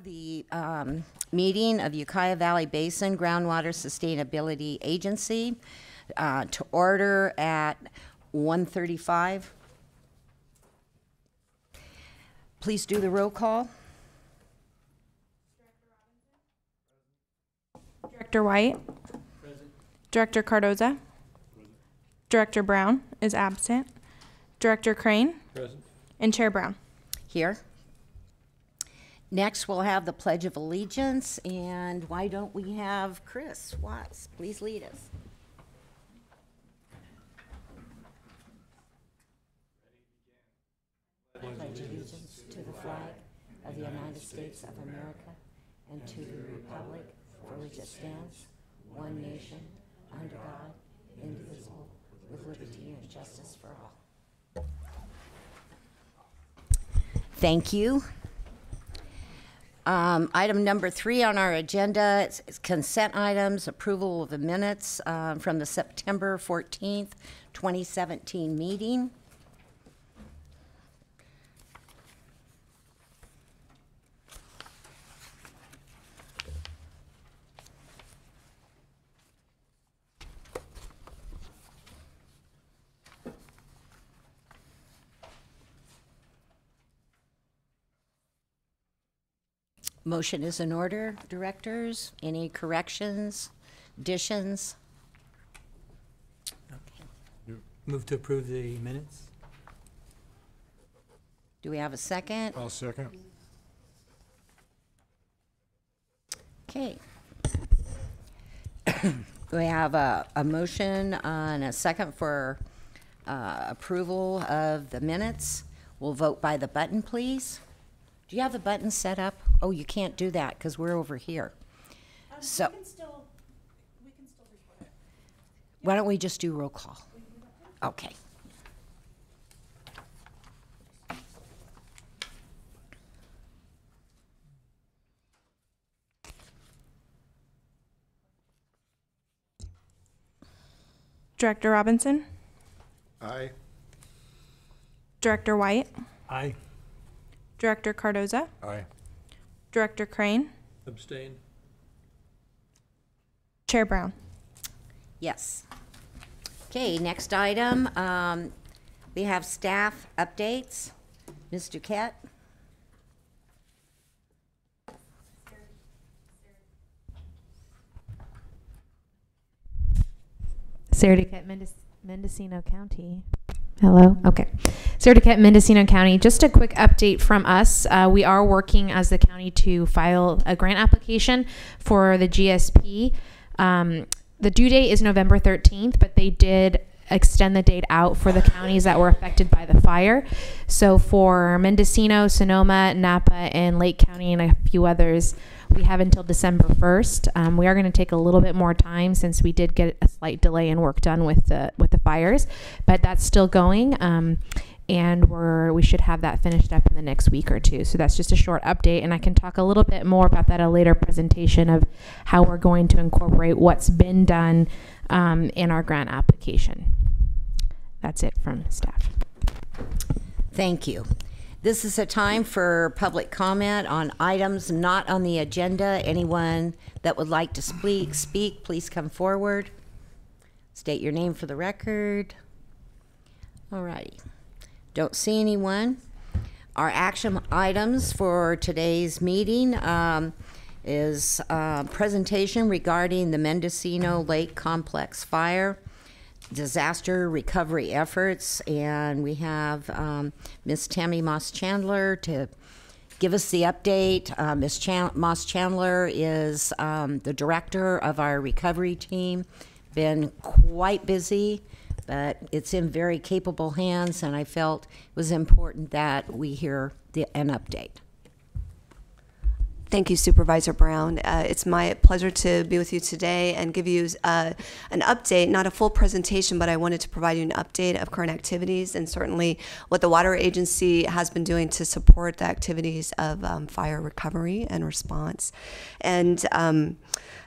The meeting of Ukiah Valley Basin Groundwater Sustainability Agency to order at 1:35. Please do the roll call. Director White. Present. Director Cardoza. Present. Director Brown is absent. Director Crane. Present. And Chair Brown. Here. Next, we'll have the Pledge of Allegiance, and why don't we have Chris Watts please lead us? Pledge allegiance to the flag of the United States of America and to the republic for which it stands, one nation, under God, indivisible, with liberty and justice for all. Thank you. Item number 3 on our agenda is consent items, approval of the minutes from the September 14th, 2017 meeting. Motion is in order, directors. Any corrections, additions? Okay. Move to approve the minutes. Do we have a second? I'll second. Okay. We have a motion and a second for approval of the minutes. We'll vote by the button, please. Do you have the button set up? Oh, you can't do that because we're over here. So we can still record it. Why don't we just do roll call? Okay. Director Robinson. Aye. Director White. Aye. Director Cardoza. Aye. Director Crane. Abstain. Chair Brown. Yes. Okay, next item. We have staff updates. Ms. Duquette. Sarah Duquette, Mendocino County. Hello. Okay. Sarah Duquette, Mendocino County. Just a quick update from us. We are working as the county to file a grant application for the GSP. The due date is November 13th, but they did extend the date out for the counties that were affected by the fire. So for Mendocino, Sonoma, Napa, and Lake County, and a few others, we have until December 1st. We are going to take a little bit more time since we did get a slight delay in work done with the fires, but that's still going, and we should have that finished up in the next week or two. So that's just a short update, and I can talk a little bit more about that at a later presentation of how we're going to incorporate what's been done in our grant application. That's it from staff. Thank you. This is a time for public comment on items not on the agenda. Anyone that would like to speak, please come forward. State your name for the record. All righty. Don't see anyone. Our action items for today's meeting is a presentation regarding the Mendocino Lake Complex fire, disaster recovery efforts, and we have Ms. Tammy Moss-Chandler to give us the update. Ms. Moss-Chandler is the director of our recovery team. Been quite busy, but it's in very capable hands, and I felt it was important that we hear an update. Thank you, Supervisor Brown. It's my pleasure to be with you today and give you an update, not a full presentation, but I wanted to provide you an update of current activities and certainly what the Water Agency has been doing to support the activities of fire recovery and response. And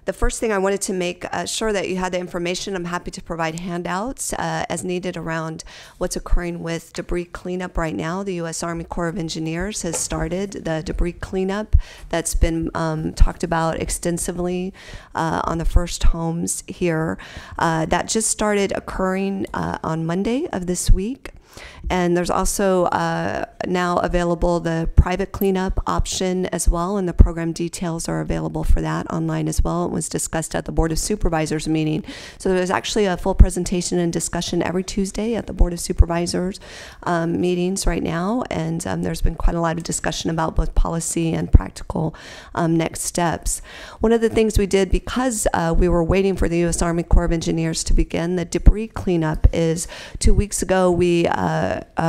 The first thing I wanted to make sure that you had the information. I'm happy to provide handouts as needed around what's occurring with debris cleanup right now. The U.S. Army Corps of Engineers has started the debris cleanup that's been talked about extensively on the first homes here. That just started occurring on Monday of this week. And there's also now available the private cleanup option as well, and the program details are available for that online as well. It was discussed at the Board of Supervisors meeting. So there's actually a full presentation and discussion every Tuesday at the Board of Supervisors meetings right now, and there's been quite a lot of discussion about both policy and practical next steps. One of the things we did, because we were waiting for the U.S. Army Corps of Engineers to begin the debris cleanup, is 2 weeks ago we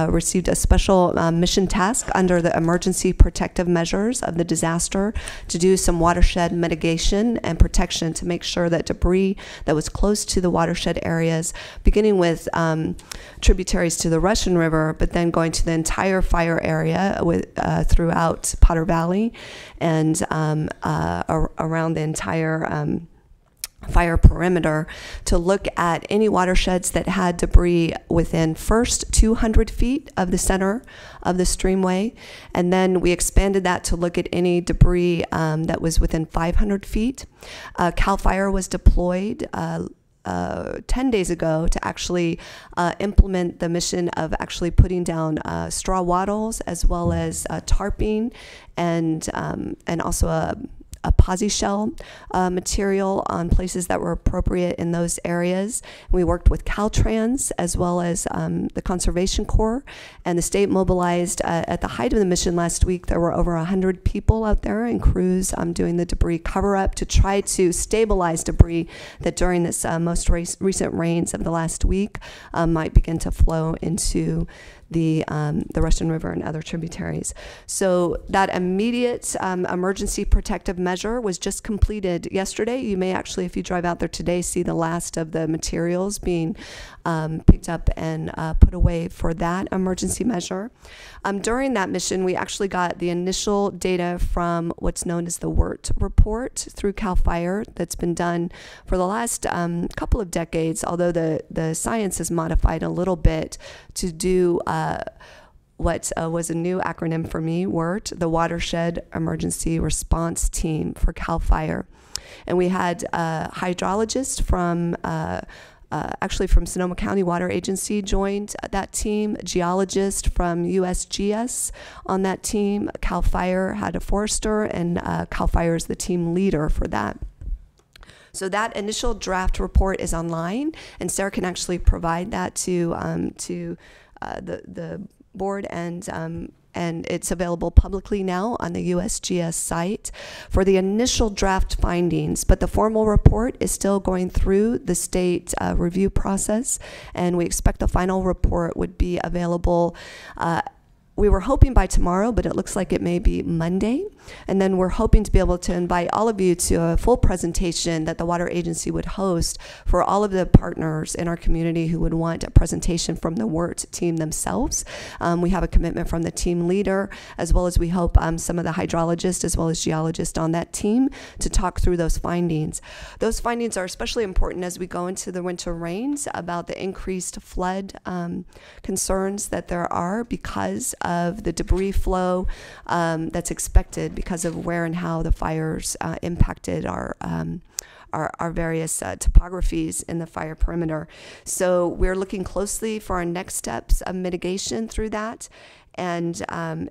received a special mission task under the emergency protective measures of the disaster to do some watershed mitigation and protection to make sure that debris that was close to the watershed areas, beginning with tributaries to the Russian River, but then going to the entire fire area throughout Potter Valley and around the entire fire perimeter, to look at any watersheds that had debris within first 200 feet of the center of the streamway, and then we expanded that to look at any debris that was within 500 feet. CAL FIRE was deployed 10 days ago to actually implement the mission of actually putting down straw wattles as well as tarping and also a posi shell material on places that were appropriate in those areas. We worked with Caltrans as well as the Conservation Corps, and the state mobilized at the height of the mission last week. There were over 100 people out there and crews doing the debris cover-up to try to stabilize debris that during this most recent rains of the last week might begin to flow into the Russian River and other tributaries. So that immediate emergency protective measure was just completed yesterday. You may actually, if you drive out there today, see the last of the materials being picked up and put away for that emergency measure. During that mission, we actually got the initial data from what's known as the WIRT report through CAL FIRE that's been done for the last couple of decades, although the science has modified a little bit to do what was a new acronym for me, WIRT, the Watershed Emergency Response Team for CAL FIRE. And we had a hydrologist from actually from Sonoma County Water Agency joined that team, geologist from USGS on that team. CAL FIRE had a forester, and CAL FIRE is the team leader for that. So that initial draft report is online, and Sarah can actually provide that to the board, and it's available publicly now on the USGS site for the initial draft findings. But the formal report is still going through the state review process, and we expect the final report would be available. We were hoping by tomorrow, but it looks like it may be Monday. And then we're hoping to be able to invite all of you to a full presentation that the Water Agency would host for all of the partners in our community who would want a presentation from the WIRT team themselves. We have a commitment from the team leader, as well as we hope some of the hydrologists as well as geologists on that team to talk through those findings. Those findings are especially important as we go into the winter rains about the increased flood concerns that there are because of the debris flow that's expected because of where and how the fires impacted our various topographies in the fire perimeter. So we're looking closely for our next steps of mitigation through that. And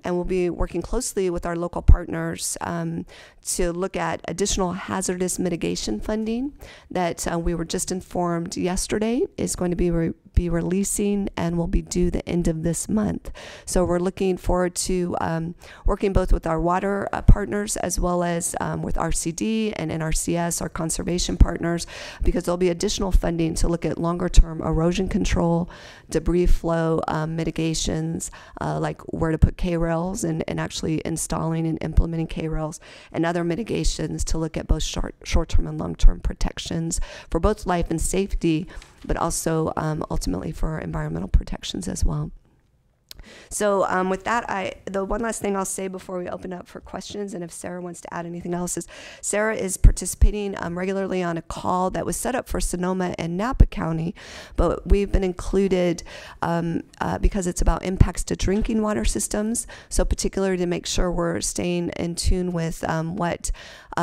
we'll be working closely with our local partners to look at additional hazardous mitigation funding that we were just informed yesterday is going to be releasing and will be due the end of this month. So we're looking forward to working both with our water partners as well as with RCD and NRCS, our conservation partners, because there'll be additional funding to look at longer term erosion control, debris flow mitigations, like where to put K-rails and actually installing and implementing K-rails and other mitigations to look at both short-term and long-term protections for both life and safety, but also ultimately for environmental protections as well. So with that, the one last thing I'll say before we open up for questions, and if Sarah wants to add anything else, is Sarah is participating regularly on a call that was set up for Sonoma and Napa County, but we've been included because it's about impacts to drinking water systems. So particularly to make sure we're staying in tune with what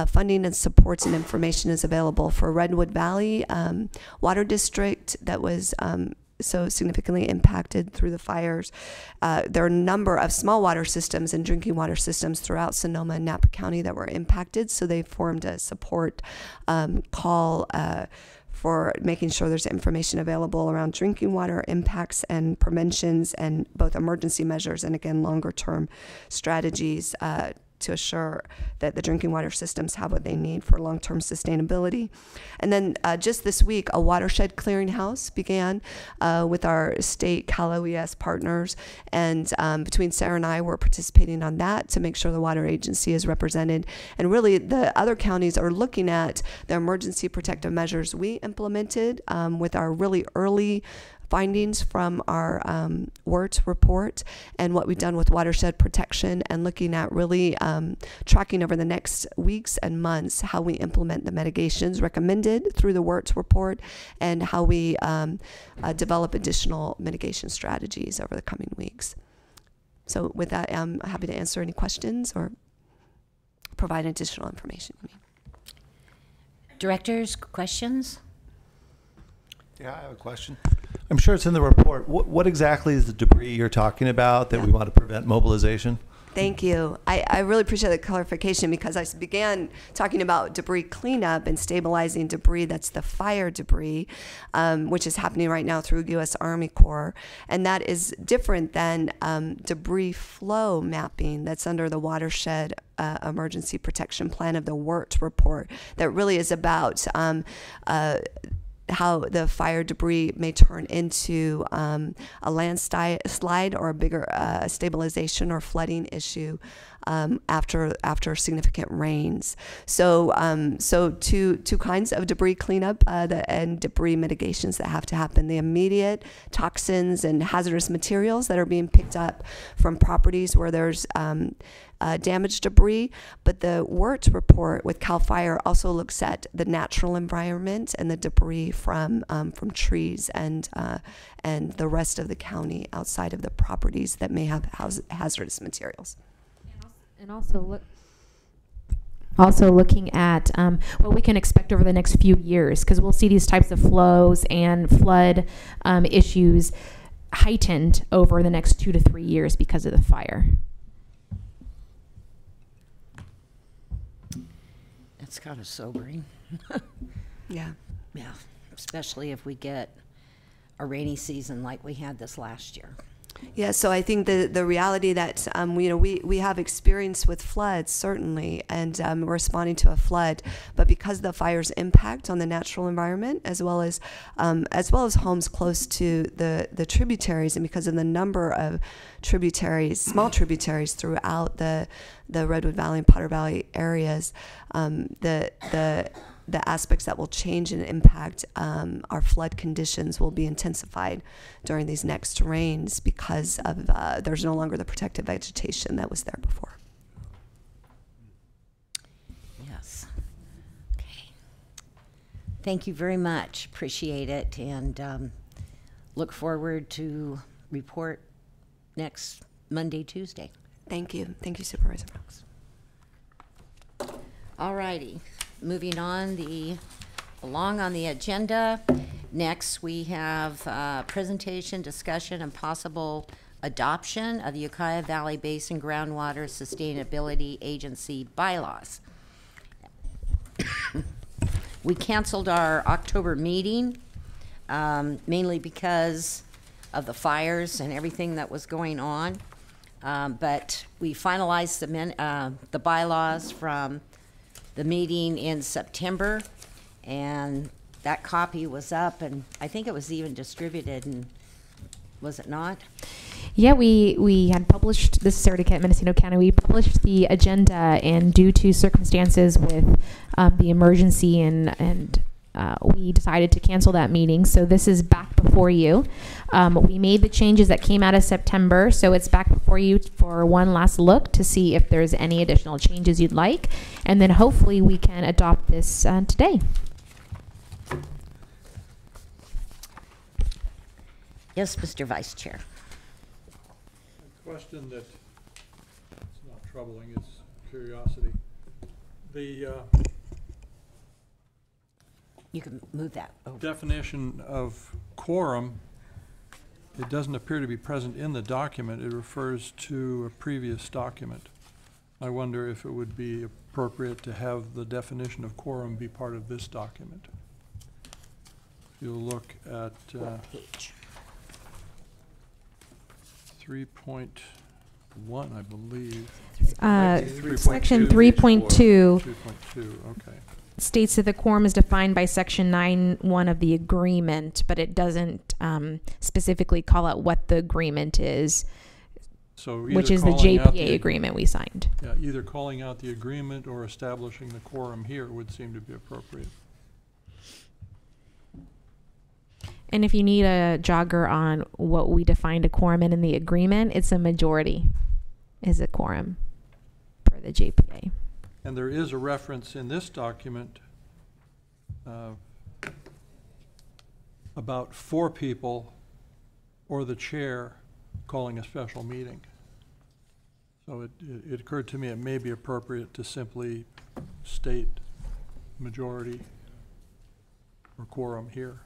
funding and supports and information is available for Redwood Valley Water District that was so significantly impacted through the fires. There are a number of small water systems and drinking water systems throughout Sonoma and Napa County that were impacted, so they formed a support call for making sure there's information available around drinking water impacts and preventions, and both emergency measures and, again, longer term strategies to assure that the drinking water systems have what they need for long-term sustainability. And then just this week, a watershed clearinghouse began with our state Cal OES partners, and between Sarah and I, we're participating on that to make sure the water agency is represented. And really, the other counties are looking at the emergency protective measures we implemented with our really early findings from our WIRT report and what we've done with watershed protection, and looking at really tracking over the next weeks and months how we implement the mitigations recommended through the WIRT report, and how we develop additional mitigation strategies over the coming weeks. So with that, I'm happy to answer any questions or provide additional information. Directors, questions? Yeah, I have a question. I'm sure it's in the report. What exactly is the debris you're talking about that we want to prevent mobilization? Thank you. I really appreciate the clarification, because I began talking about debris cleanup and stabilizing debris. That's the fire debris, which is happening right now through U.S. Army Corps. And that is different than debris flow mapping that's under the watershed emergency protection plan of the WIRT report, that really is about how the fire debris may turn into a landslide or a bigger stabilization or flooding issue after significant rains. So two kinds of debris cleanup and debris mitigations that have to happen: the immediate toxins and hazardous materials that are being picked up from properties where there's damaged debris. But the WIRT report with CAL FIRE also looks at the natural environment and the debris from trees and the rest of the county outside of the properties that may have hazardous materials. And also looking at what we can expect over the next few years, because we'll see these types of flows and flood issues heightened over the next 2 to 3 years because of the fire. That's kind of sobering. Yeah. Yeah, especially if we get a rainy season like we had this last year. Yeah, so I think the reality that we have experience with floods, certainly, and we're responding to a flood, but because of the fire's impact on the natural environment, as well as homes close to the tributaries, and because of the number of tributaries, small tributaries throughout the Redwood Valley and Potter Valley areas, the aspects that will change and impact our flood conditions will be intensified during these next rains, because of there's no longer the protective vegetation that was there before. Yes. Okay. Thank you very much. Appreciate it, and look forward to report next Monday, Tuesday. Thank you. Thank you, Supervisor Brooks. All righty. Moving on, along on the agenda, next we have presentation, discussion, and possible adoption of the Ukiah Valley Basin Groundwater Sustainability Agency bylaws. We canceled our October meeting, mainly because of the fires and everything that was going on, but we finalized the bylaws from the meeting in September, and that copy was up, and I think it was even distributed, and was it not? Yeah, we had published, this is Sarah DeKent, Mendocino County, we published the agenda, and due to circumstances with the emergency and we decided to cancel that meeting. So this is back before you. We made the changes that came out of September, so it's back before you for one last look to see if there's any additional changes you'd like, and then hopefully we can adopt this today. Yes, Mr. Vice Chair. A question that it's not troubling, it's curiosity. You can move that over. Definition of quorum, it doesn't appear to be present in the document. It refers to a previous document. I wonder if it would be appropriate to have the definition of quorum be part of this document. If you look at Page. 3.1, I believe. Section 3.2 3.2, okay. states that the quorum is defined by section 9(1) of the agreement, but it doesn't specifically call out what the agreement is, So which is the calling out JPA agreement we signed. Yeah, either calling out the agreement or establishing the quorum here would seem to be appropriate. And if you need a jogger on what we defined a quorum in the agreement, it's a majority is a quorum per the JPA. And there is a reference in this document about 4 people or the chair calling a special meeting. So it occurred to me it may be appropriate to simply state majority or quorum here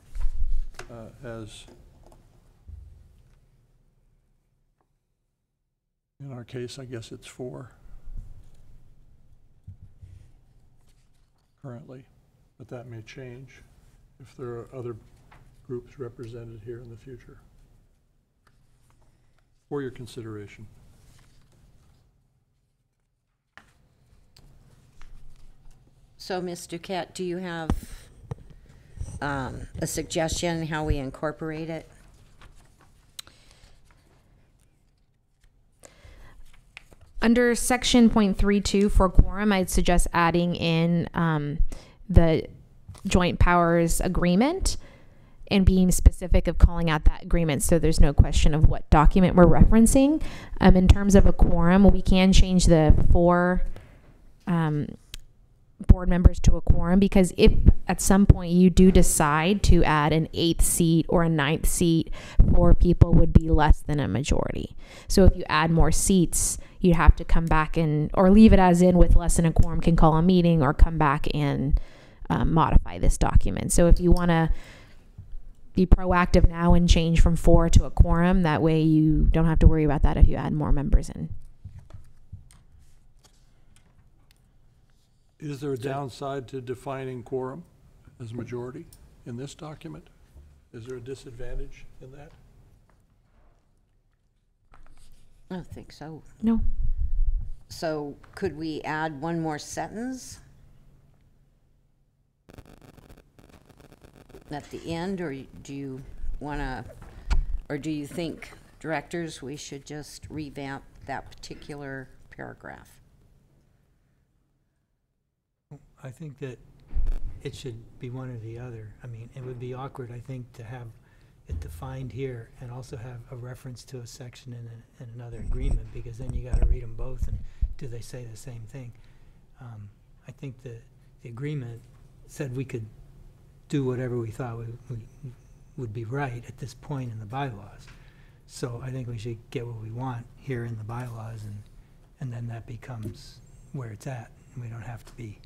as, in our case, I guess it's 4 currently, but that may change if there are other groups represented here in the future. For your consideration. So, Ms. Duquette, do you have a suggestion how we incorporate it? Under section .32 for quorum, I'd suggest adding in the joint powers agreement and being specific of calling out that agreement so there's no question of what document we're referencing. In terms of a quorum, we can change the 4 board members to a quorum, because if at some point you do decide to add an 8th seat or a 9th seat, 4 people would be less than a majority. So if you add more seats, you'd have to come back and, or leave it as in with less than a quorum can call a meeting, or come back and modify this document. So if you want to be proactive now and change from 4 to a quorum, that way you don't have to worry about that if you add more members in. Is there a downside to defining quorum as majority in this document? Is there a disadvantage in that? I don't think so. No. So could we add one more sentence at the end, or do you want to, or do you think, directors, we should just revamp that particular paragraph? I think that it should be one or the other. I mean, it would be awkward, I think, to have it defined here and also have a reference to a section in another agreement, because then you got to read them both, and do they say the same thing? I think the agreement said we could do whatever we thought would be right at this point in the bylaws. So I think we should get what we want here in the bylaws, and then that becomes where it's at, and we don't have to be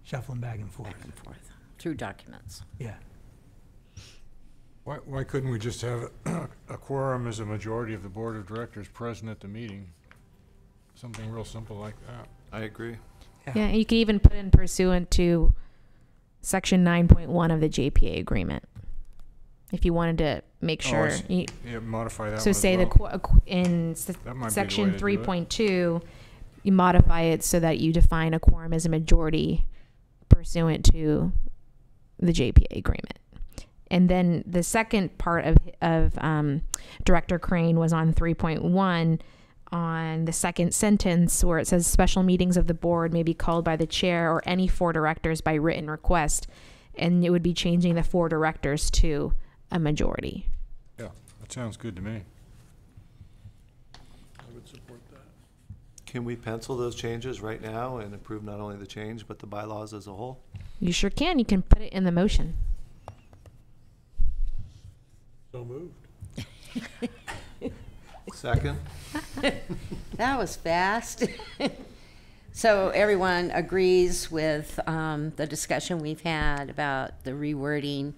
shuffling back and forth. Back and forth through documents. Yeah. Why couldn't we just have a quorum as a majority of the board of directors present at the meeting? Something real simple like that. I agree. Yeah, you could even put in pursuant to section 9.1 of the JPA agreement, if you wanted to make sure. Yeah, modify that So one say as well. in That might be the section way to do it. 3.2, you modify it so that you define a quorum as a majority pursuant to the JPA agreement. And then the second part of Director Crane was on 3.1 on the second sentence, where it says special meetings of the board may be called by the chair or any 4 directors by written request. And it would be changing the 4 directors to a majority. Yeah, that sounds good to me. I would support that. Can we pencil those changes right now and approve not only the change, but the bylaws as a whole? You sure can. You can put it in the motion. So moved. Second? That was fast. So everyone agrees with the discussion we've had about the rewording.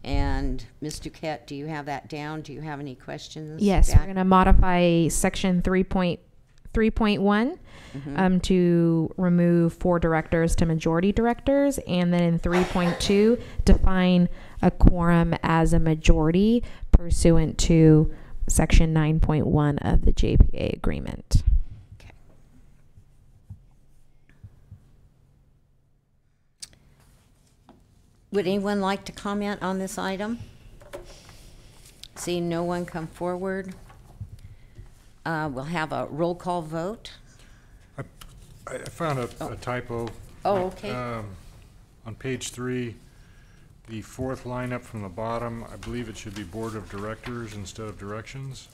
And Ms. Duquette, do you have that down? Do you have any questions? Yes, back? we're going to modify section 3.1 to remove 4 directors to majority directors. And then in 3.2, define a quorum as a majority pursuant to section 9.1 of the JPA agreement. Okay. Would anyone like to comment on this item? Seeing no one come forward, we'll have a roll call vote. I found a typo. Oh, okay. On page 3, the 4th line up from the bottom, I believe it should be Board of Directors instead of Directions.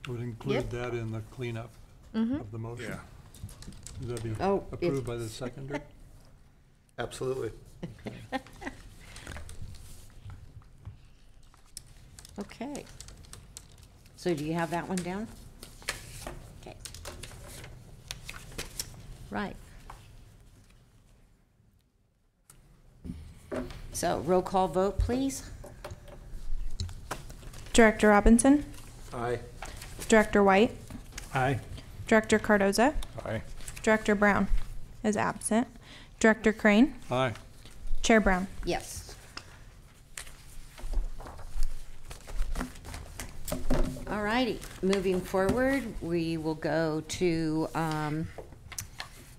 Would include that in the cleanup of the motion. Yeah. Would that be Oh, approved by the seconder? Absolutely. Okay. So do you have that one down? Okay. Right. So roll call vote, please. Director Robinson, Aye. Director White, Aye. Director Cardoza, Aye. Director Brown is absent, Director Crane, Aye. Chair Brown. Yes. All righty, moving forward, we will go to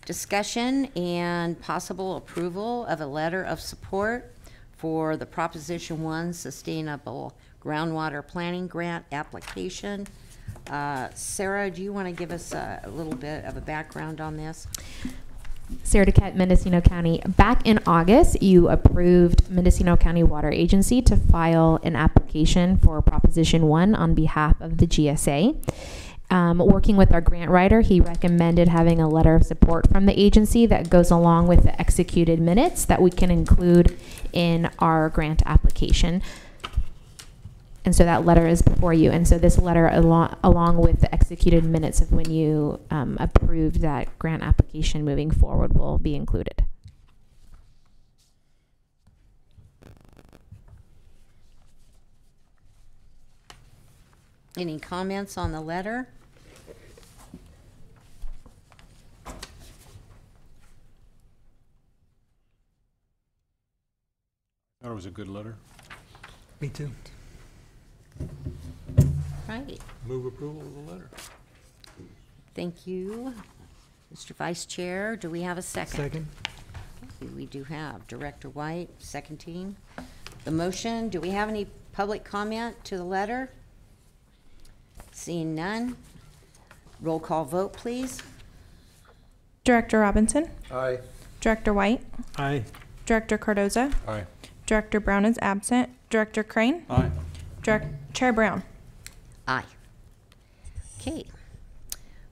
discussion and possible approval of a letter of support for the Proposition 1 Sustainable Groundwater Planning Grant application. Sarah, do you want to give us a little bit of a background on this? Sarah Duquette, Mendocino County. Back in August, you approved Mendocino County Water Agency to file an application for Proposition 1 on behalf of the GSA. Working with our grant writer, he recommended having a letter of support from the agency that goes along with the executed minutes that we can include in our grant application. And so that letter is before you. And so this letter, along with the executed minutes of when you approved that grant application moving forward, will be included. Any comments on the letter? I thought it was a good letter. Me too. Right. Move approval of the letter. Thank you. Mr. Vice Chair, do we have a second? Second. We do have Director White, second team. The motion, do we have any public comment to the letter? Seeing none. Roll call vote, please. Director Robinson, Aye. Director White, Aye. Director Cardoza, Aye. Director Brown is absent, Director Crane, Aye. Chair Brown. Aye. Okay.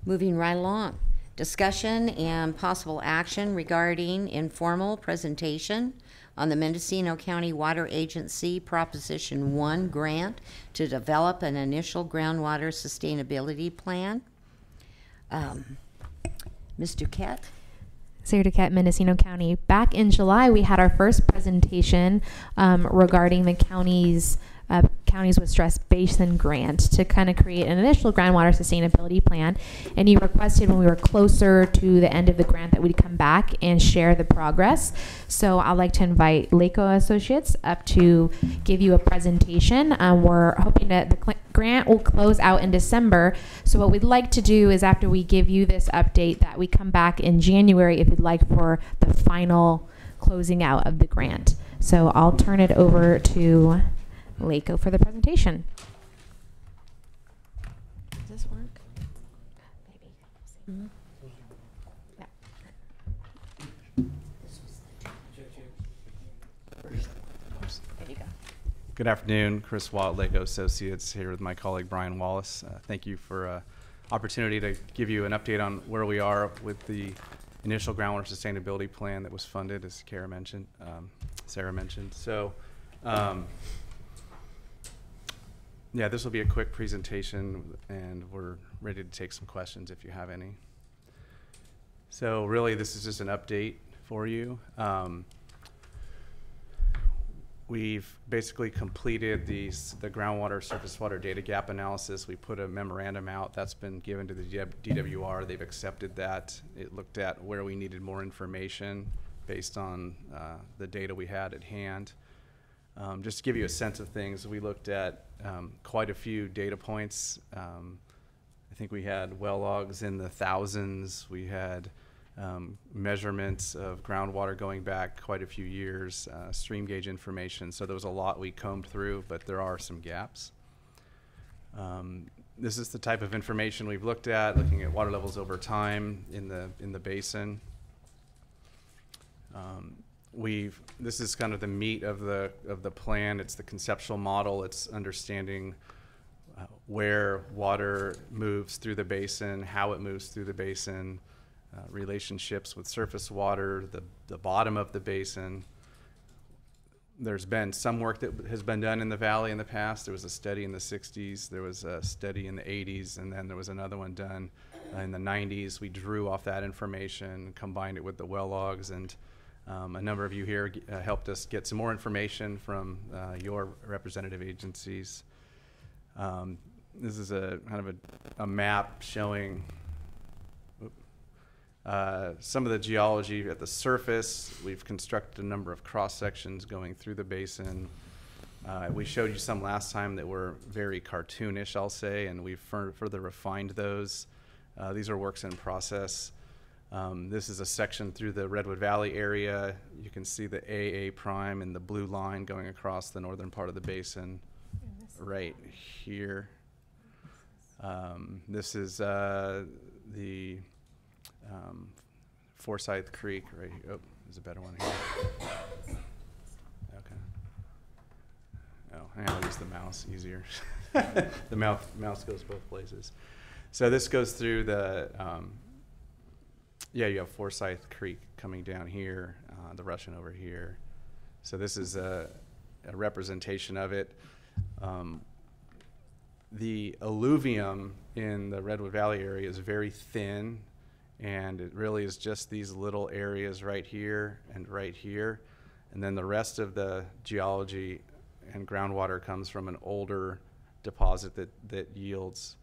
Moving right along. Discussion and possible action regarding informal presentation on the Mendocino County Water Agency Proposition 1 grant to develop an initial groundwater sustainability plan. Ms. Duquette? Sarah Duquette, Mendocino County. Back in July, we had our first presentation regarding the county's Counties with Stress Basin grant to kind of create an initial groundwater sustainability plan. And you requested when we were closer to the end of the grant that we'd come back and share the progress. So I'd like to invite Laco Associates up to give you a presentation. We're hoping that the grant will close out in December. So what we'd like to do is after we give you this update that we come back in January if you'd like for the final closing out of the grant. So I'll turn it over to Laco for the presentation. Does this work? Maybe. Mm-hmm. Good afternoon, Chris Watt, Lego Associates, here with my colleague Brian Wallace. Thank you for opportunity to give you an update on where we are with the initial groundwater sustainability plan that was funded, as Sarah mentioned. So, yeah, this will be a quick presentation, and we're ready to take some questions if you have any. So really, this is just an update for you. We've basically completed the groundwater surface water data gap analysis. We put a memorandum out that's been given to the DWR. They've accepted that. It looked at where we needed more information based on the data we had at hand. Just to give you a sense of things, we looked at quite a few data points. I think we had well logs in the thousands. We had measurements of groundwater going back quite a few years, stream gauge information. So there was a lot we combed through, but there are some gaps. This is the type of information we've looked at, looking at water levels over time in the basin. This is kind of the meat of the plan. It's the conceptual model. It's understanding where water moves through the basin, how it moves through the basin, relationships with surface water, the bottom of the basin. There's been some work that has been done in the valley in the past. There was a study in the 60s, there was a study in the 80s, and then there was another one done in the 90s. We drew off that information, combined it with the well logs, and a number of you here helped us get some more information from your representative agencies. This is a kind of a map showing some of the geology at the surface. We've constructed a number of cross sections going through the basin. We showed you some last time that were very cartoonish, I'll say, and we've further refined those. These are works in process. This is a section through the Redwood Valley area. You can see the AA prime and the blue line going across the northern part of the basin right here. This is the Forsyth Creek right here. Oh, there's a better one here. Okay. Oh, I'll use the mouse easier. The mouse goes both places. So this goes through the, yeah, you have Forsyth Creek coming down here, the Russian over here. So this is a representation of it. The alluvium in the Redwood Valley area is very thin, and it really is just these little areas right here and right here. And then the rest of the geology and groundwater comes from an older deposit that yields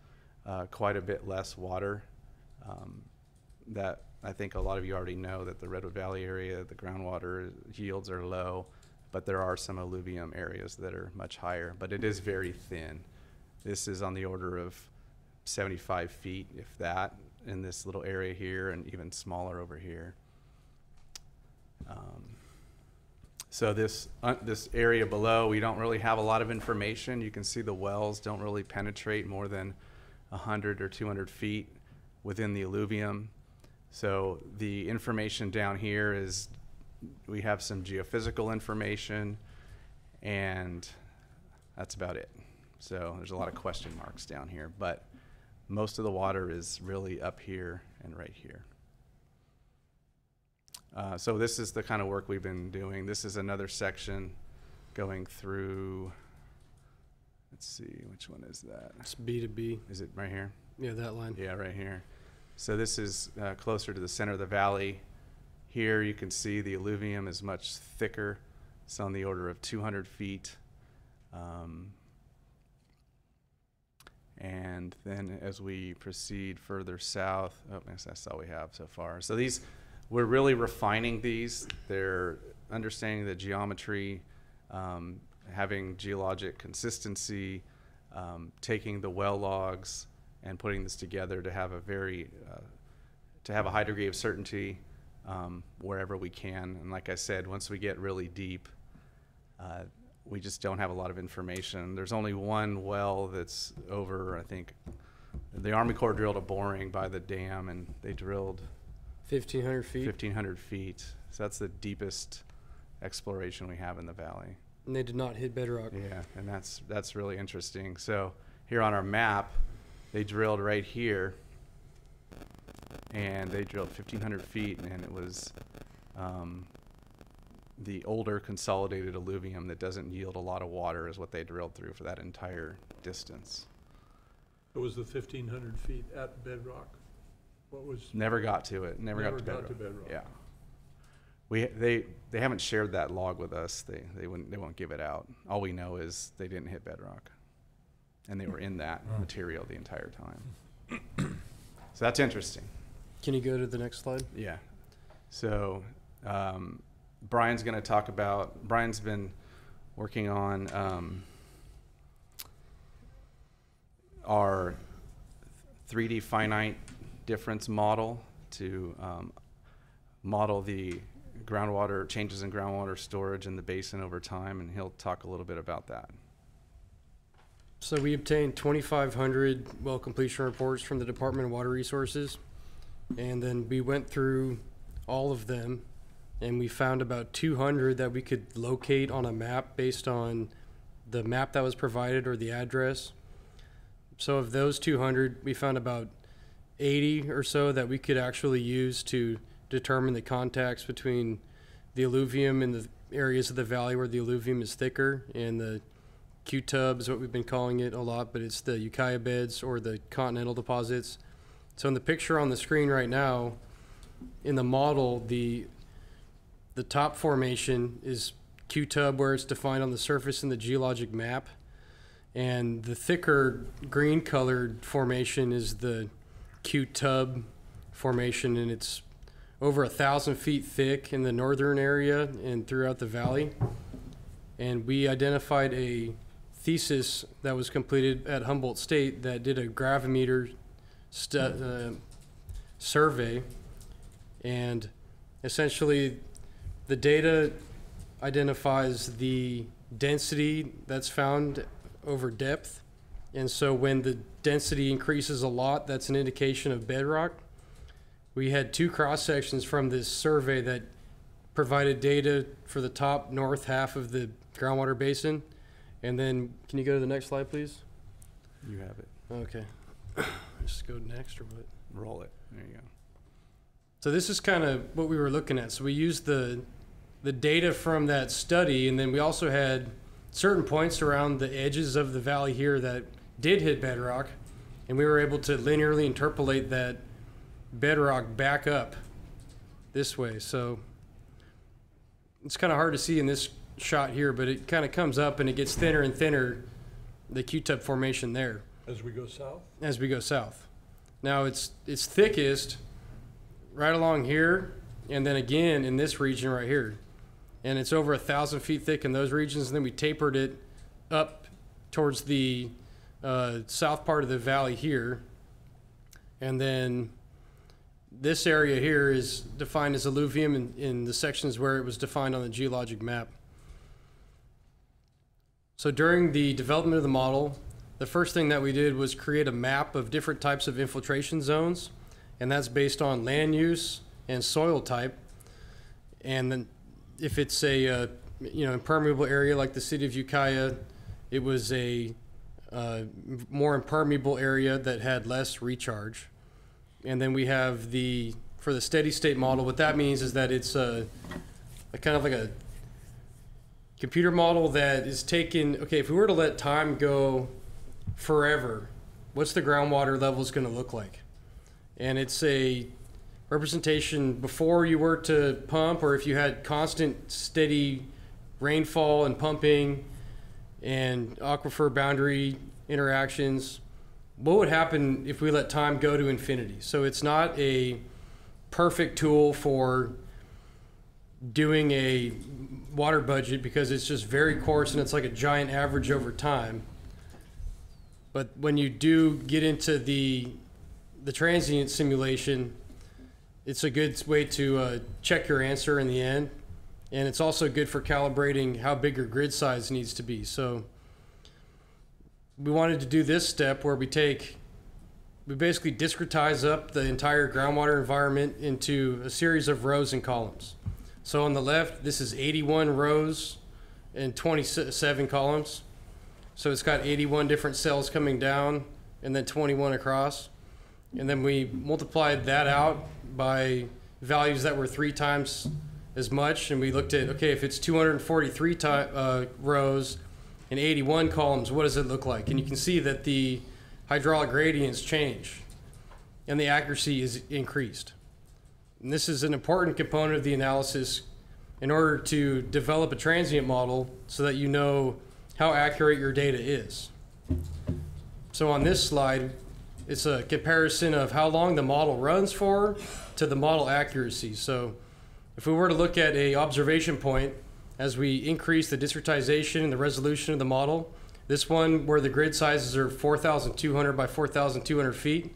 quite a bit less water. That I think a lot of you already know that the Redwood Valley area, the groundwater yields are low, but there are some alluvium areas that are much higher, but it is very thin. This is on the order of 75 feet, if that, in this little area here, and even smaller over here. So this area below, we don't really have a lot of information. You can see the wells don't really penetrate more than 100 or 200 feet within the alluvium. So the information down here is, we have some geophysical information, and that's about it. So there's a lot of question marks down here, but most of the water is really up here and right here. So this is the kind of work we've been doing. This is another section going through, let's see, which one is that? It's B to B. Is it right here? Yeah, that line. Yeah, right here. So this is closer to the center of the valley. Here you can see the alluvium is much thicker. It's on the order of 200 feet. And then as we proceed further south, oh, that's all we have so far. So these, we're really refining these. They're understanding the geometry, having geologic consistency, taking the well logs and putting this together to have a high degree of certainty wherever we can. And like I said, once we get really deep, we just don't have a lot of information. There's only one well that's over, I think, the Army Corps drilled a boring by the dam, and they drilled 1,500 feet. 1,500 feet. So that's the deepest exploration we have in the valley. And they did not hit bedrock. Yeah, and that's really interesting. So here on our map, they drilled right here, and they drilled 1,500 feet, and it was the older consolidated alluvium that doesn't yield a lot of water is what they drilled through for that entire distance. It was the 1,500 feet at bedrock. What was? Never got to it. Never got to bedrock. Yeah. They haven't shared that log with us. They won't give it out. All we know is they didn't hit bedrock, and they were in that material the entire time. So that's interesting. Can you go to the next slide? Yeah. So Brian's going to talk about. Brian's been working on our 3D finite difference model to model the groundwater changes in groundwater storage in the basin over time, and he'll talk a little bit about that. So we obtained 2,500 well completion reports from the Department of Water Resources, and then we went through all of them, and we found about 200 that we could locate on a map based on the map that was provided or the address. So of those 200, we found about 80 or so that we could actually use to determine the contacts between the alluvium in the areas of the valley where the alluvium is thicker, and the Q-tub is what we've been calling it a lot, but it's the Ukiah beds or the continental deposits. So in the picture on the screen right now, in the model, the top formation is Q-tub where it's defined on the surface in the geologic map, and the thicker green colored formation is the Q-tub formation, and it's over 1,000 feet thick in the northern area and throughout the valley. And we identified a thesis that was completed at Humboldt State that did a gravimeter survey, and essentially the data identifies the density that's found over depth. And so when the density increases a lot, that's an indication of bedrock. We had 2 cross sections from this survey that provided data for the top north half of the groundwater basin. And then, can you go to the next slide, please? You have it. Okay. Just go next or what? Roll it. There you go. So this is kind of what we were looking at. So we used the data from that study, and then we also had certain points around the edges of the valley here that did hit bedrock, and we were able to linearly interpolate that bedrock back up this way. So it's kind of hard to see in this shot here, but it kind of comes up and it gets thinner and thinner, the Q-tub formation there. As we go south? As we go south. Now it's thickest right along here, and then again in this region right here. And it's over 1,000 feet thick in those regions, and then we tapered it up towards the south part of the valley here. And then this area here is defined as alluvium in the sections where it was defined on the geologic map. So during the development of the model, the first thing that we did was create a map of different types of infiltration zones, and that's based on land use and soil type. And then if it's a impermeable area like the city of Ukiah, it was a more impermeable area that had less recharge. And then we have for the steady state model, what that means is that it's a kind of like a computer model that is taken, okay, if we were to let time go forever, what's the groundwater levels going to look like? And it's a representation before you were to pump, or if you had constant steady rainfall and pumping and aquifer boundary interactions, what would happen if we let time go to infinity? So it's not a perfect tool for doing a water budget because it's just very coarse and it's like a giant average over time. But when you do get into the transient simulation, it's a good way to check your answer in the end. And it's also good for calibrating how big your grid size needs to be. So we wanted to do this step where we basically discretize up the entire groundwater environment into a series of rows and columns. So on the left, this is 81 rows and 27 columns. So it's got 81 different cells coming down and then 21 across. And then we multiplied that out by values that were 3 times as much. And we looked at, okay, if it's 243 rows and 81 columns, what does it look like? And you can see that the hydraulic gradients change and the accuracy is increased. And this is an important component of the analysis in order to develop a transient model so that you know how accurate your data is. So on this slide, it's a comparison of how long the model runs for to the model accuracy. So if we were to look at a observation point, as we increase the discretization and the resolution of the model, this one where the grid sizes are 4,200 by 4,200 feet,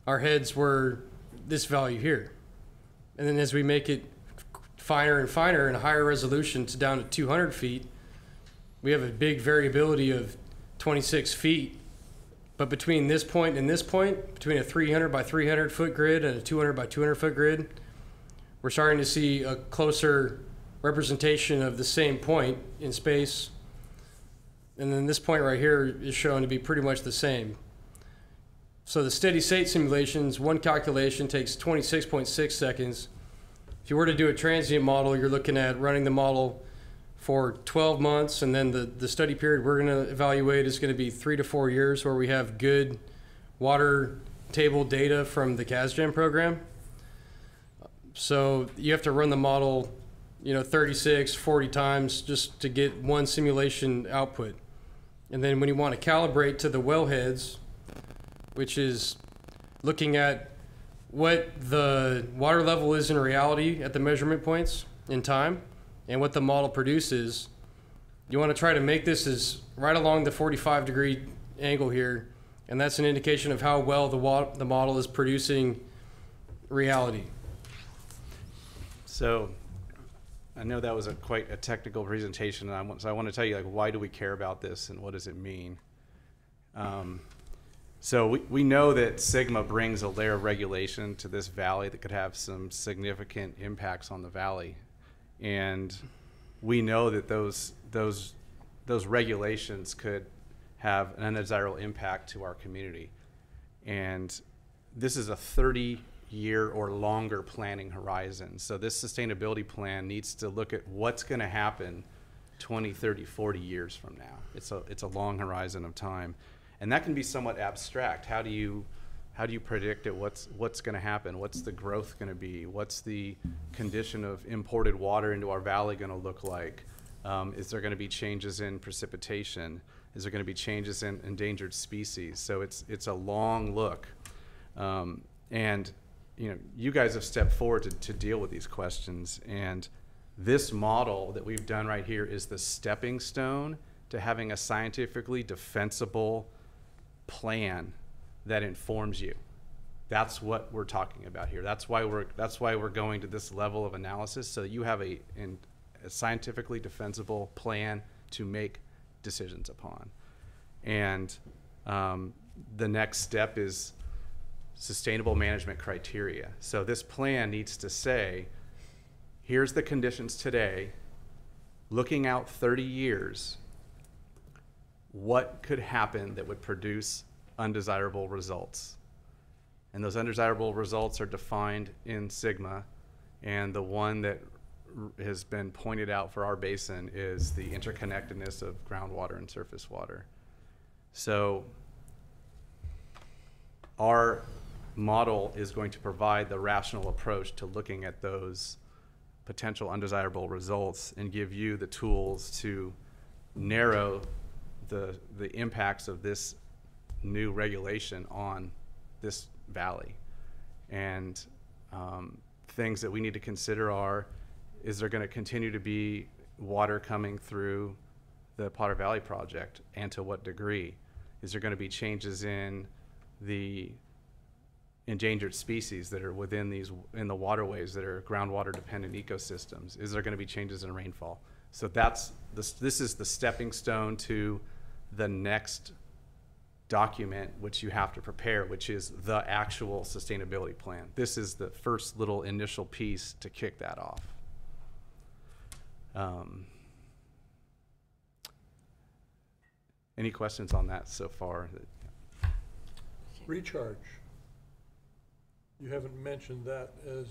our heads were this value here. And then as we make it finer and finer and higher resolution to down to 200 feet, we have a big variability of 26 feet. But between this point and this point, between a 300 by 300 foot grid and a 200 by 200 foot grid, we're starting to see a closer representation of the same point in space. And then this point right here is shown to be pretty much the same. So the steady state simulations, one calculation takes 26.6 seconds. If you were to do a transient model, you're looking at running the model for 12 months, and then the study period we're going to evaluate is going to be 3 to 4 years, where we have good water table data from the CASGEM program. So you have to run the model, 36, 40 times just to get one simulation output. And then when you want to calibrate to the wellheads, which is looking at what the water level is in reality at the measurement points in time and what the model produces, you want to try to make this as right along the 45-degree angle here, and that's an indication of how well the model is producing reality. So I know that was quite a technical presentation, and so I want to tell you, why do we care about this and what does it mean? So we know that Sigma brings a layer of regulation to this valley that could have some significant impacts on the valley. And we know that those regulations could have an undesirable impact to our community. And this is a 30-year or longer planning horizon. So this sustainability plan needs to look at what's going to happen 20, 30, 40 years from now. It's a long horizon of time. And that can be somewhat abstract. How do you predict it? What's going to happen? What's the growth going to be? What's the condition of imported water into our valley going to look like? Is there going to be changes in precipitation? Is there going to be changes in endangered species? So it's a long look, and you guys have stepped forward to deal with these questions. And this model that we've done right here is the stepping stone to having a scientifically defensible plan that informs you. That's what we're talking about here. That's why we're going to this level of analysis, so that you have a scientifically defensible plan to make decisions upon. And the next step is sustainable management criteria. So this plan needs to say, here's the conditions today, looking out 30 years, what could happen that would produce undesirable results. And those undesirable results are defined in Sigma, and the one that has been pointed out for our basin is the interconnectedness of groundwater and surface water. So our model is going to provide the rational approach to looking at those potential undesirable results and give you the tools to narrow the impacts of this new regulation on this valley. And things that we need to consider are, is there going to continue to be water coming through the Potter Valley project, and to what degree? Is there going to be changes in the endangered species that are in the waterways that are groundwater dependent ecosystems? Is there going to be changes in rainfall? So this is the stepping stone to the next document which you have to prepare, which is the actual sustainability plan. This is the first little initial piece to kick that off. Any questions on that so far? Recharge. You haven't mentioned that as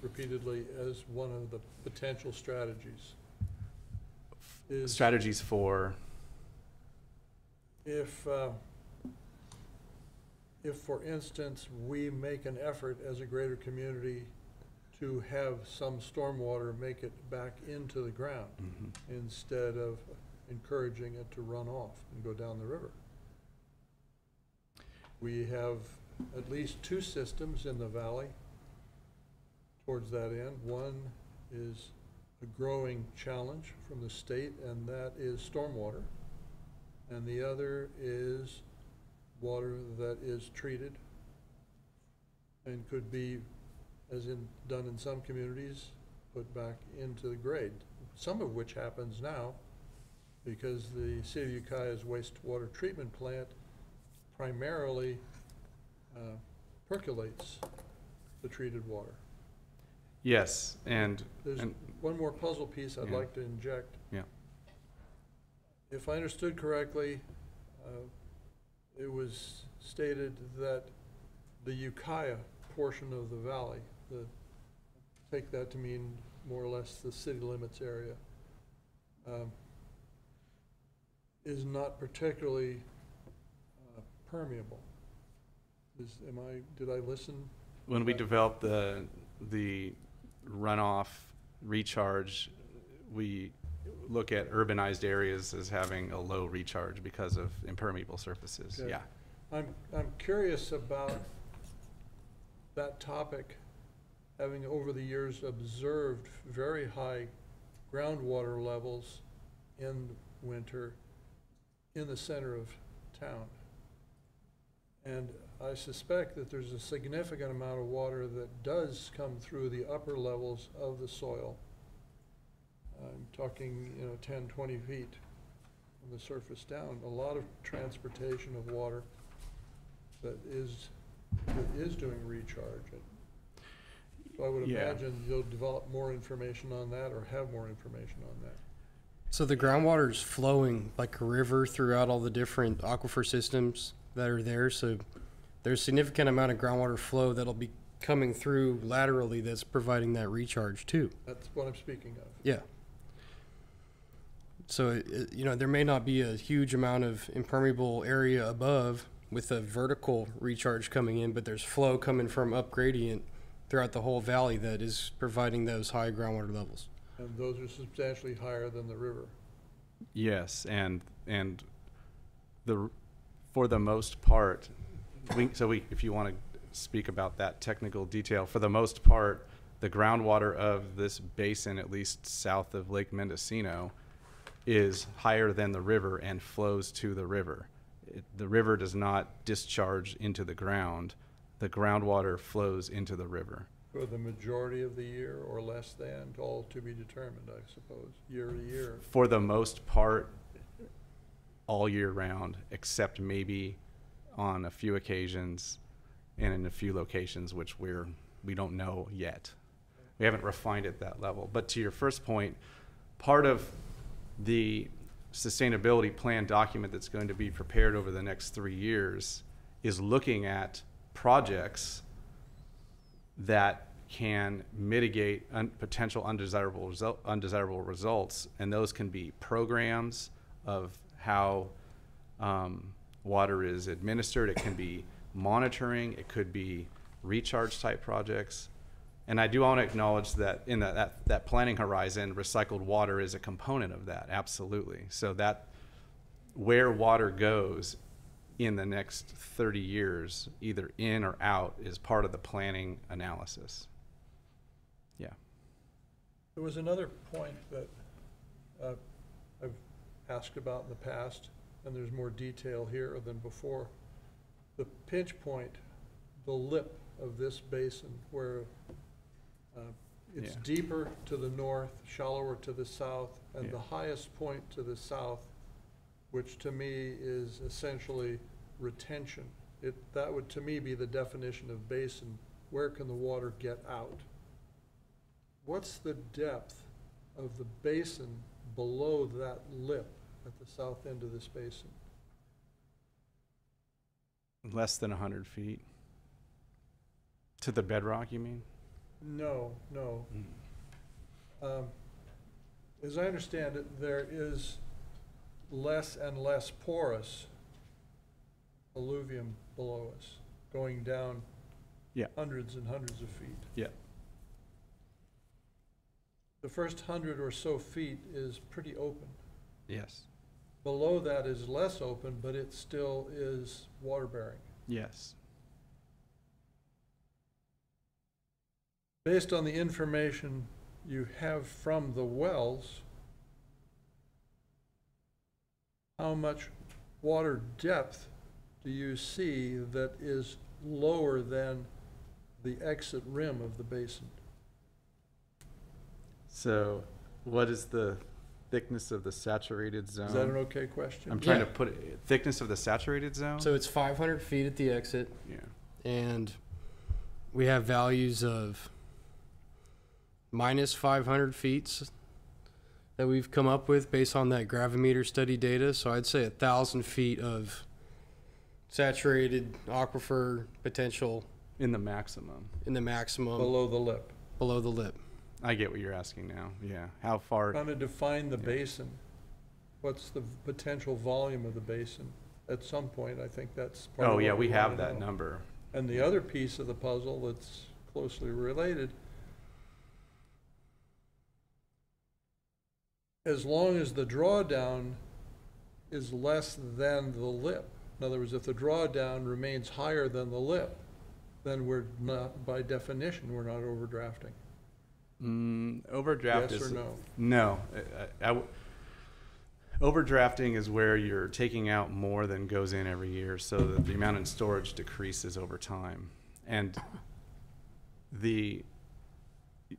repeatedly as one of the potential strategies. Strategies for? If, for instance, we make an effort as a greater community to have some stormwater make it back into the ground instead of encouraging it to run off and go down the river. We have at least two systems in the valley towards that end. One is a growing challenge from the state, and that is stormwater. And the other is water that is treated and could be, as in done in some communities, put back into the grade, some of which happens now because the city of Ukiah's wastewater treatment plant primarily percolates the treated water. Yes, and There's one more puzzle piece I'd like to inject. Yeah. If I understood correctly, it was stated that the Ukiah portion of the valley, take that to mean more or less the city limits area, is not particularly permeable. Did I listen? When we developed the runoff recharge, we look at urbanized areas as having a low recharge because of impermeable surfaces. Okay. Yeah. I'm curious about that topic, having over the years observed very high groundwater levels in winter in the center of town. And I suspect that there's a significant amount of water that does come through the upper levels of the soil. I'm talking, 10, 20 feet from the surface down. A lot of transportation of water that is doing recharge. So I would imagine you'll develop more information on that or have more information on that. So the groundwater is flowing like a river throughout all the different aquifer systems that are there. So there's a significant amount of groundwater flow that'll be coming through laterally that's providing that recharge too. That's what I'm speaking of. Yeah. So, there may not be a huge amount of impermeable area above with a vertical recharge coming in, but there's flow coming from up gradient throughout the whole valley that is providing those high groundwater levels. And those are substantially higher than the river. Yes, and for the most part, if you want to speak about that technical detail, for the most part, the groundwater of this basin, at least south of Lake Mendocino, is higher than the river and flows to the river. The river does not discharge into the ground. The groundwater flows into the river. For the majority of the year or less than, all to be determined, I suppose, year to year. For the most part, all year round, except maybe on a few occasions and in a few locations which we don't know yet. We haven't refined it that level. But to your first point, part of the sustainability plan document that's going to be prepared over the next 3 years is looking at projects that can mitigate potential undesirable results, and those can be programs of how water is administered. It can be monitoring. It could be recharge type projects. And I do want to acknowledge that in that planning horizon, recycled water is a component of that, absolutely. So that where water goes in the next 30 years, either in or out, is part of the planning analysis. Yeah. There was another point that I've asked about in the past, and there's more detail here than before. The pinch point, the lip of this basin, where it's deeper to the north, shallower to the south, and the highest point to the south, which to me is essentially retention. That would to me be the definition of basin. Where can the water get out? What's the depth of the basin below that lip at the south end of this basin? Less than 100 feet. To the bedrock, you mean? No. As I understand it, there is less and less porous alluvium below us, going down Yeah. hundreds and hundreds of feet. Yeah. The first 100 or so feet is pretty open. Yes. Below that is less open, but it still is water-bearing. Yes. Based on the information you have from the wells, how much water depth do you see that is lower than the exit rim of the basin? So what is the thickness of the saturated zone? Is that an okay question? I'm trying to put it, thickness of the saturated zone? So it's 500 feet at the exit, yeah. and we have values of minus 500 feet that we've come up with based on that gravimeter study data. So I'd say 1,000 feet of saturated aquifer potential In the maximum. in the maximum Below the lip. below the lip. I get what you're asking now. Yeah. How far? Trying to define the basin. What's the potential volume of the basin? At some point, I think that's part of Oh, yeah, what we wanna have that know. number. And the other piece of the puzzle that's closely related, as long as the drawdown is less than the lip, in other words, if the drawdown remains higher than the lip, then we're not, by definition, we're not overdrafting. Overdraft Yes is or no? No. Overdrafting is where you're taking out more than goes in every year, so that the amount in storage decreases over time. And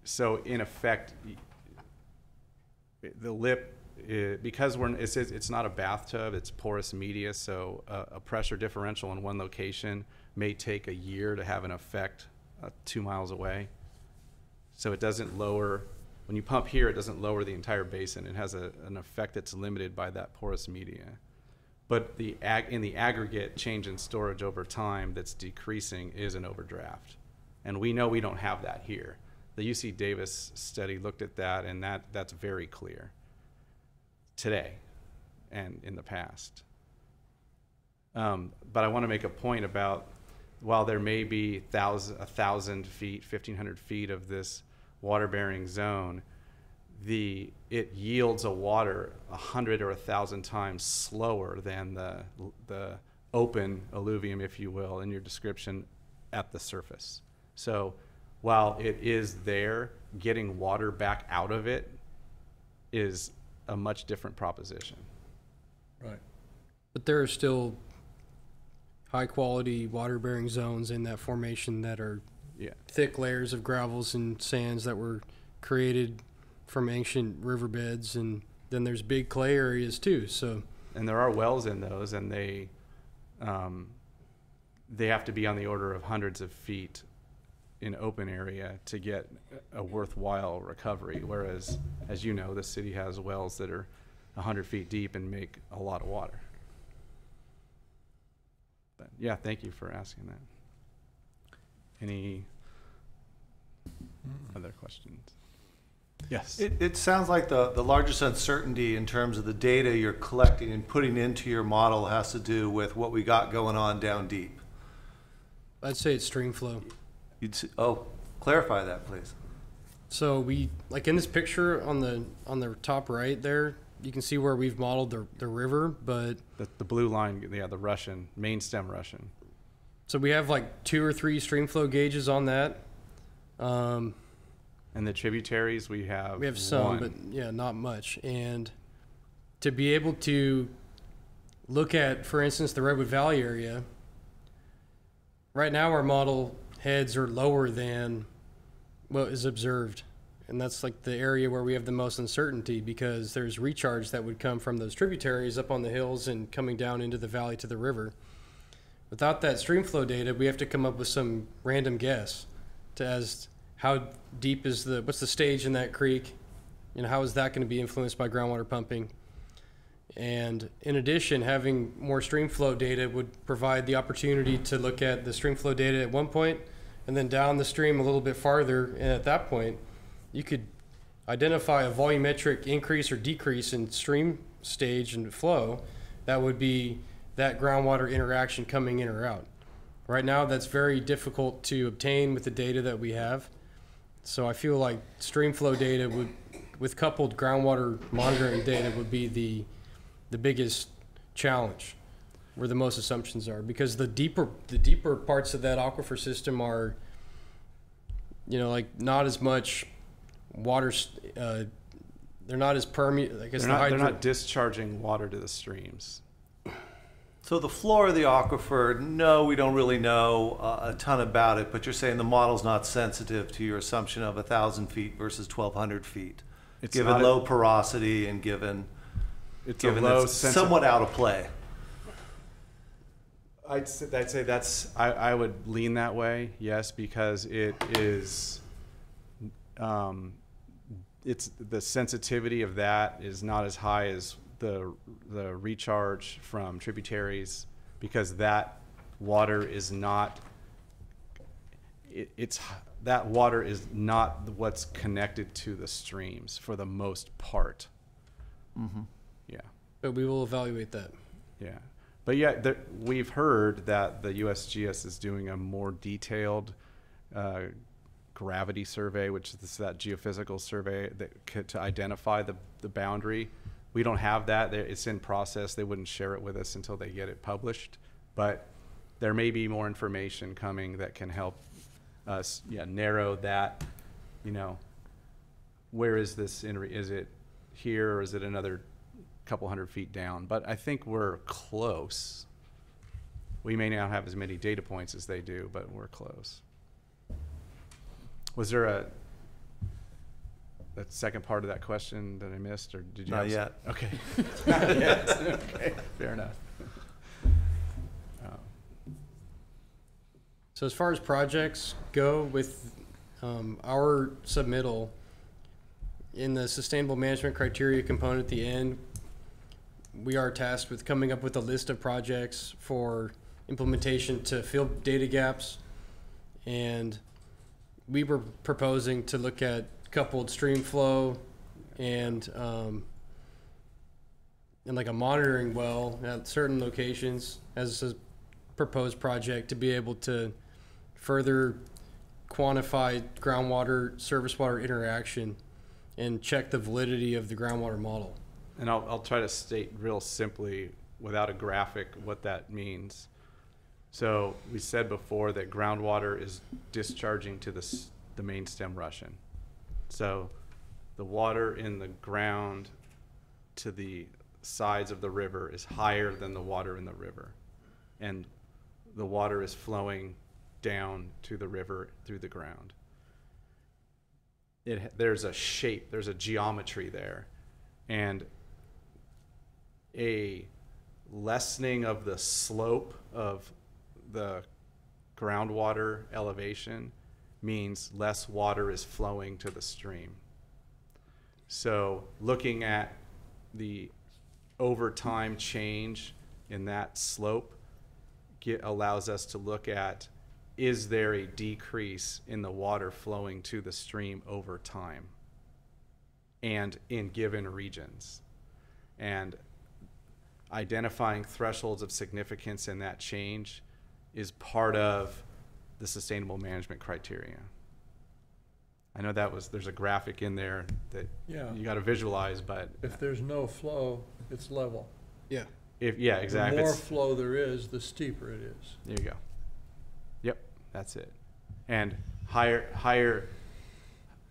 so in effect, the lip, because it's not a bathtub, it's porous media, so a pressure differential in one location may take a year to have an effect 2 miles away. So it doesn't lower, when you pump here, it doesn't lower the entire basin. It has an effect that's limited by that porous media. But in the aggregate change in storage over time that's decreasing is an overdraft. And we know we don't have that here. The UC Davis study looked at that, and that's very clear today and in the past. But I want to make a point about, while there may be 1,000 feet, 1,500 feet of this water-bearing zone, it yields a water 100 or 1,000 times slower than the open alluvium, if you will, in your description at the surface. So while it is there, getting water back out of it is a much different proposition. Right. But there are still high quality water bearing zones in that formation that are thick layers of gravels and sands that were created from ancient riverbeds, and then there's big clay areas too. So, and there are wells in those, and they have to be on the order of hundreds of feet in open area to get a worthwhile recovery. Whereas, as you know, the city has wells that are 100 feet deep and make a lot of water. But yeah, thank you for asking that. Any other questions? Yes. It sounds like the largest uncertainty in terms of the data you're collecting and putting into your model has to do with what we got going on down deep. I'd say it's stream flow. Clarify that, please. So we, like in this picture on the top right there, you can see where we've modeled the river, but the blue line, yeah, the Russian, main stem Russian. So we have like 2 or 3 stream flow gauges on that. And the tributaries, we have some, one. but yeah, not much. And to be able to look at, for instance, the Redwood Valley area, right now our model heads are lower than what is observed. And that's like the area where we have the most uncertainty, because there's recharge that would come from those tributaries up on the hills and coming down into the valley to the river. Without that stream flow data, we have to come up with some random guess as how deep is what's the stage in that creek, and how is that going to be influenced by groundwater pumping. And in addition, having more stream flow data would provide the opportunity to look at the stream flow data at one point and then down the stream a little bit farther. And at that point, you could identify a volumetric increase or decrease in stream stage and flow. That would be that groundwater interaction coming in or out. Right now, that's very difficult to obtain with the data that we have. So I feel like stream flow data would, with coupled groundwater monitoring data, would be the biggest challenge, where the most assumptions are, because the deeper parts of that aquifer system are, you know, like not as much water. They're not as permeable. I guess they're not discharging water to the streams. So the floor of the aquifer, no, we don't really know a ton about it, but you're saying the model's not sensitive to your assumption of 1,000 feet versus 1,200 feet, given low porosity and given it's somewhat out of play. I'd say that's, I would lean that way, yes, because it is, it's the sensitivity of that is not as high as the recharge from tributaries, because that water is not, that water is not what's connected to the streams for the most part. Mm-hmm. Yeah. But we will evaluate that. Yeah. But yeah, we've heard that the USGS is doing a more detailed gravity survey, which is that geophysical survey that to identify the boundary. We don't have that. It's in process. They wouldn't share it with us until they get it published. But there may be more information coming that can help us narrow that, you know, where is this, is it here or is it another couple hundred feet down? But I think we're close. We may not have as many data points as they do, but we're close. Was there a second part of that question that I missed, or did you? Not yet. Okay. Not yet. Okay. Fair enough. So as far as projects go, with our submittal in the sustainable management criteria component at the end, we are tasked with coming up with a list of projects for implementation to fill data gaps, and we were proposing to look at coupled stream flow and like a monitoring well at certain locations as a proposed project to be able to further quantify groundwater surface water interaction and check the validity of the groundwater model. And I'll try to state real simply without a graphic what that means. So we said before that groundwater is discharging to the main stem Russian. So the water in the ground to the sides of the river is higher than the water in the river. And the water is flowing down to the river through the ground. There's a shape, there's a geometry there. And a lessening of the slope of the groundwater elevation means less water is flowing to the stream. So looking at the over time change in that slope allows us to look at, is there a decrease in the water flowing to the stream over time and in given regions? And identifying thresholds of significance in that change is part of the sustainable management criteria. I know there's a graphic in there that you got to visualize, but if there's no flow, it's level. Yeah. Exactly. The more flow there is, the steeper it is. There you go. Yep, that's it. And higher,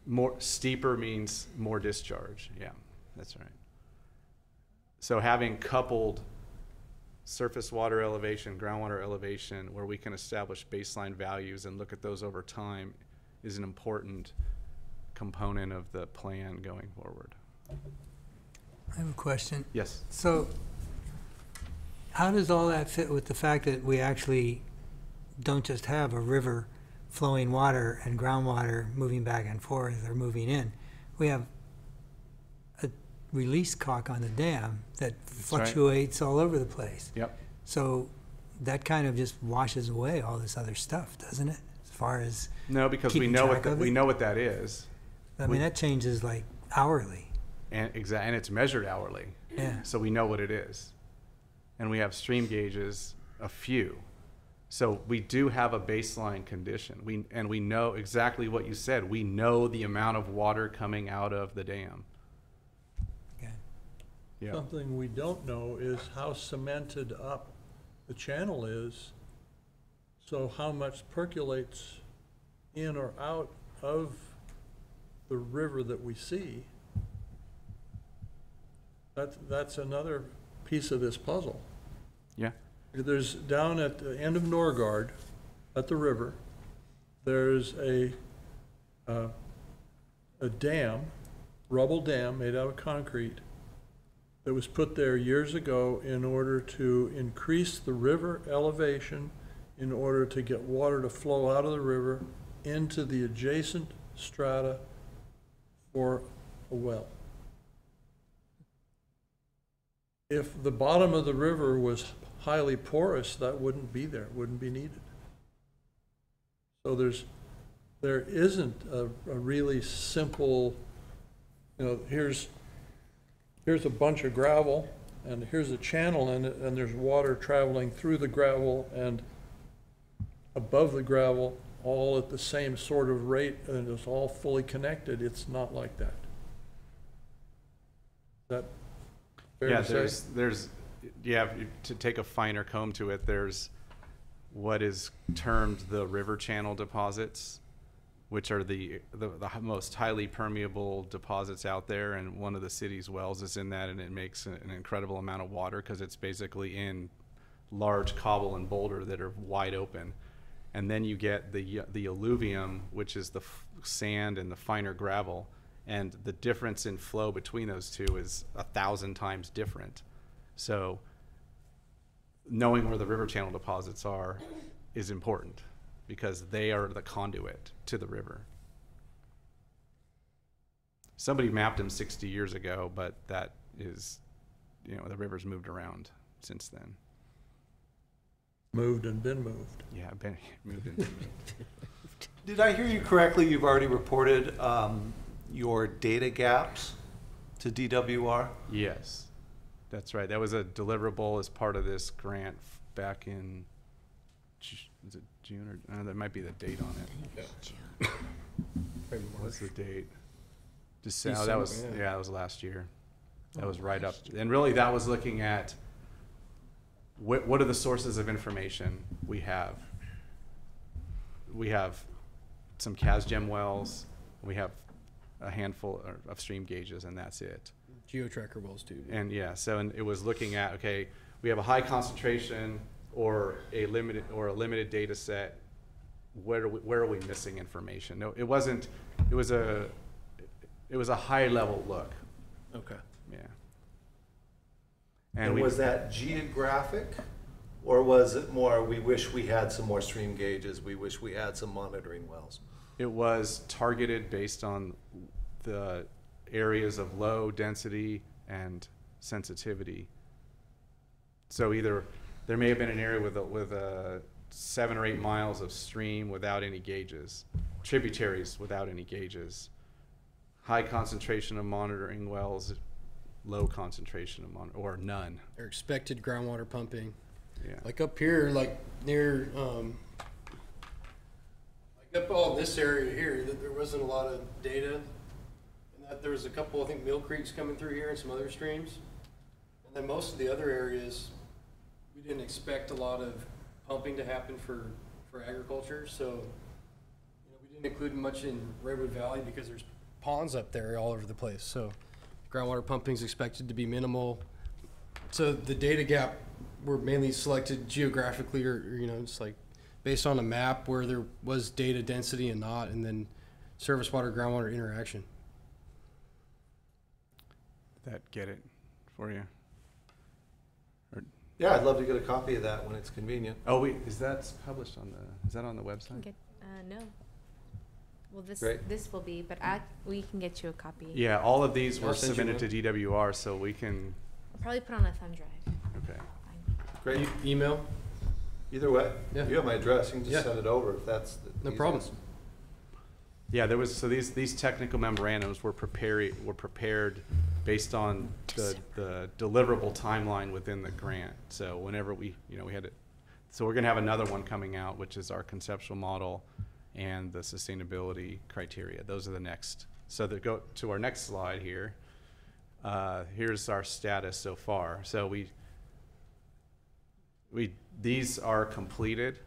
more steeper means more discharge. Yeah, that's right. So having coupled surface water elevation, groundwater elevation, where we can establish baseline values and look at those over time is an important component of the plan going forward. I have a question. Yes. So how does all that fit with the fact that we actually don't just have a river flowing water and groundwater moving back and forth or moving in? We have release cock on the dam that right. fluctuates all over the place. Yep. So that kind of just washes away all this other stuff, doesn't it? As far as No, because we keeping know track of we it? know what that is. I mean, that changes like hourly. And and it's measured hourly. Yeah. So we know what it is. And we have stream gauges, a few. So we do have a baseline condition. We know exactly what you said. We know the amount of water coming out of the dam. Okay. Yeah. Something we don't know is how cemented up the channel is, so how much percolates in or out of the river that we see. That's another piece of this puzzle. Yeah. There's down at the end of Norgard, at the river, there's a dam, rubble dam made out of concrete that was put there years ago in order to increase the river elevation in order to get water to flow out of the river into the adjacent strata for a well. If the bottom of the river was highly porous, that wouldn't be there, wouldn't be needed. So there isn't a really simple, you know, here's a bunch of gravel and here's a channel in it and there's water traveling through the gravel and above the gravel all at the same sort of rate and it's all fully connected. It's not like that. Is that fair Yeah, to say? there's to take a finer comb to it, there's what is termed the river channel deposits, which are the most highly permeable deposits out there, and one of the city's wells is in that, and it makes an incredible amount of water because it's basically in large cobble and boulder that are wide open. And then you get the alluvium, which is the sand and the finer gravel, and the difference in flow between those two is 1,000 times different. So knowing where the river channel deposits are is important because they are the conduit to the river. Somebody mapped them 60 years ago, but that is, you know, the river's moved around since then. Moved and been moved. Yeah, been moved and been moved. Did I hear you correctly? You've already reported your data gaps to DWR? Yes, that's right. That was a deliverable as part of this grant back in, is it June or there might be the date on it. Yeah. What's the date? December. That was that was last year. That was right up, and really that was looking at what are the sources of information we have. We have some CASGEM wells. We have a handful of stream gauges, and that's it. Geo-tracker wells too. And yeah, so and it was looking at, okay, we have a high concentration or a limited data set. Where are we missing information? No, it wasn't. It was a high level look. Okay. Yeah. And was that geographic, or was it more, we wish we had some more stream gauges, we wish we had some monitoring wells? It was targeted based on the areas of low density and sensitivity. So either there may have been an area with a 7 or 8 miles of stream without any gauges, tributaries without any gauges, high concentration of monitoring wells, low concentration of or none. Or expected groundwater pumping. Yeah. Like up here, like near, like up all this area here, that there wasn't a lot of data. And that there was a couple, I think, mill creeks coming through here and some other streams. And then most of the other areas, we didn't expect a lot of pumping to happen for agriculture. So, you know, we didn't include much in Redwood Valley because there's ponds up there all over the place. So groundwater pumping is expected to be minimal. So the data gap were mainly selected geographically, or you know, it's like based on a map where there was data density and not, and then surface water groundwater interaction. Did that get it for you? Yeah, I'd love to get a copy of that when it's convenient. Oh wait, is that published on the? Is that on the website? No. Well, Great. this will be, but we can get you a copy. Yeah, all of these I'll were send you submitted to DWR, so we can, Probably put on a thumb drive. okay. Great. Email? Either way, Yeah. you have my address. You can just Yeah. send it over if that's the No problem. easiest. Yeah, there was, so these technical memorandums were prepared based on the deliverable timeline within the grant. So whenever we had it, so we're gonna have another one coming out, which is our conceptual model and the sustainability criteria. Those are the next. So to go to our next slide here, here's our status so far. So these are completed.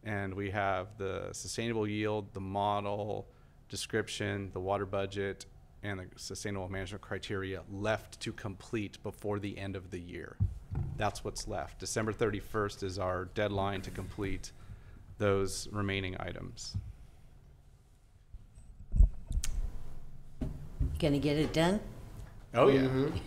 And we have the sustainable yield, the model, description, the water budget, and the sustainable management criteria left to complete before the end of the year. That's what's left. December 31st is our deadline to complete those remaining items. Gonna get it done? Oh, yeah. Mm-hmm.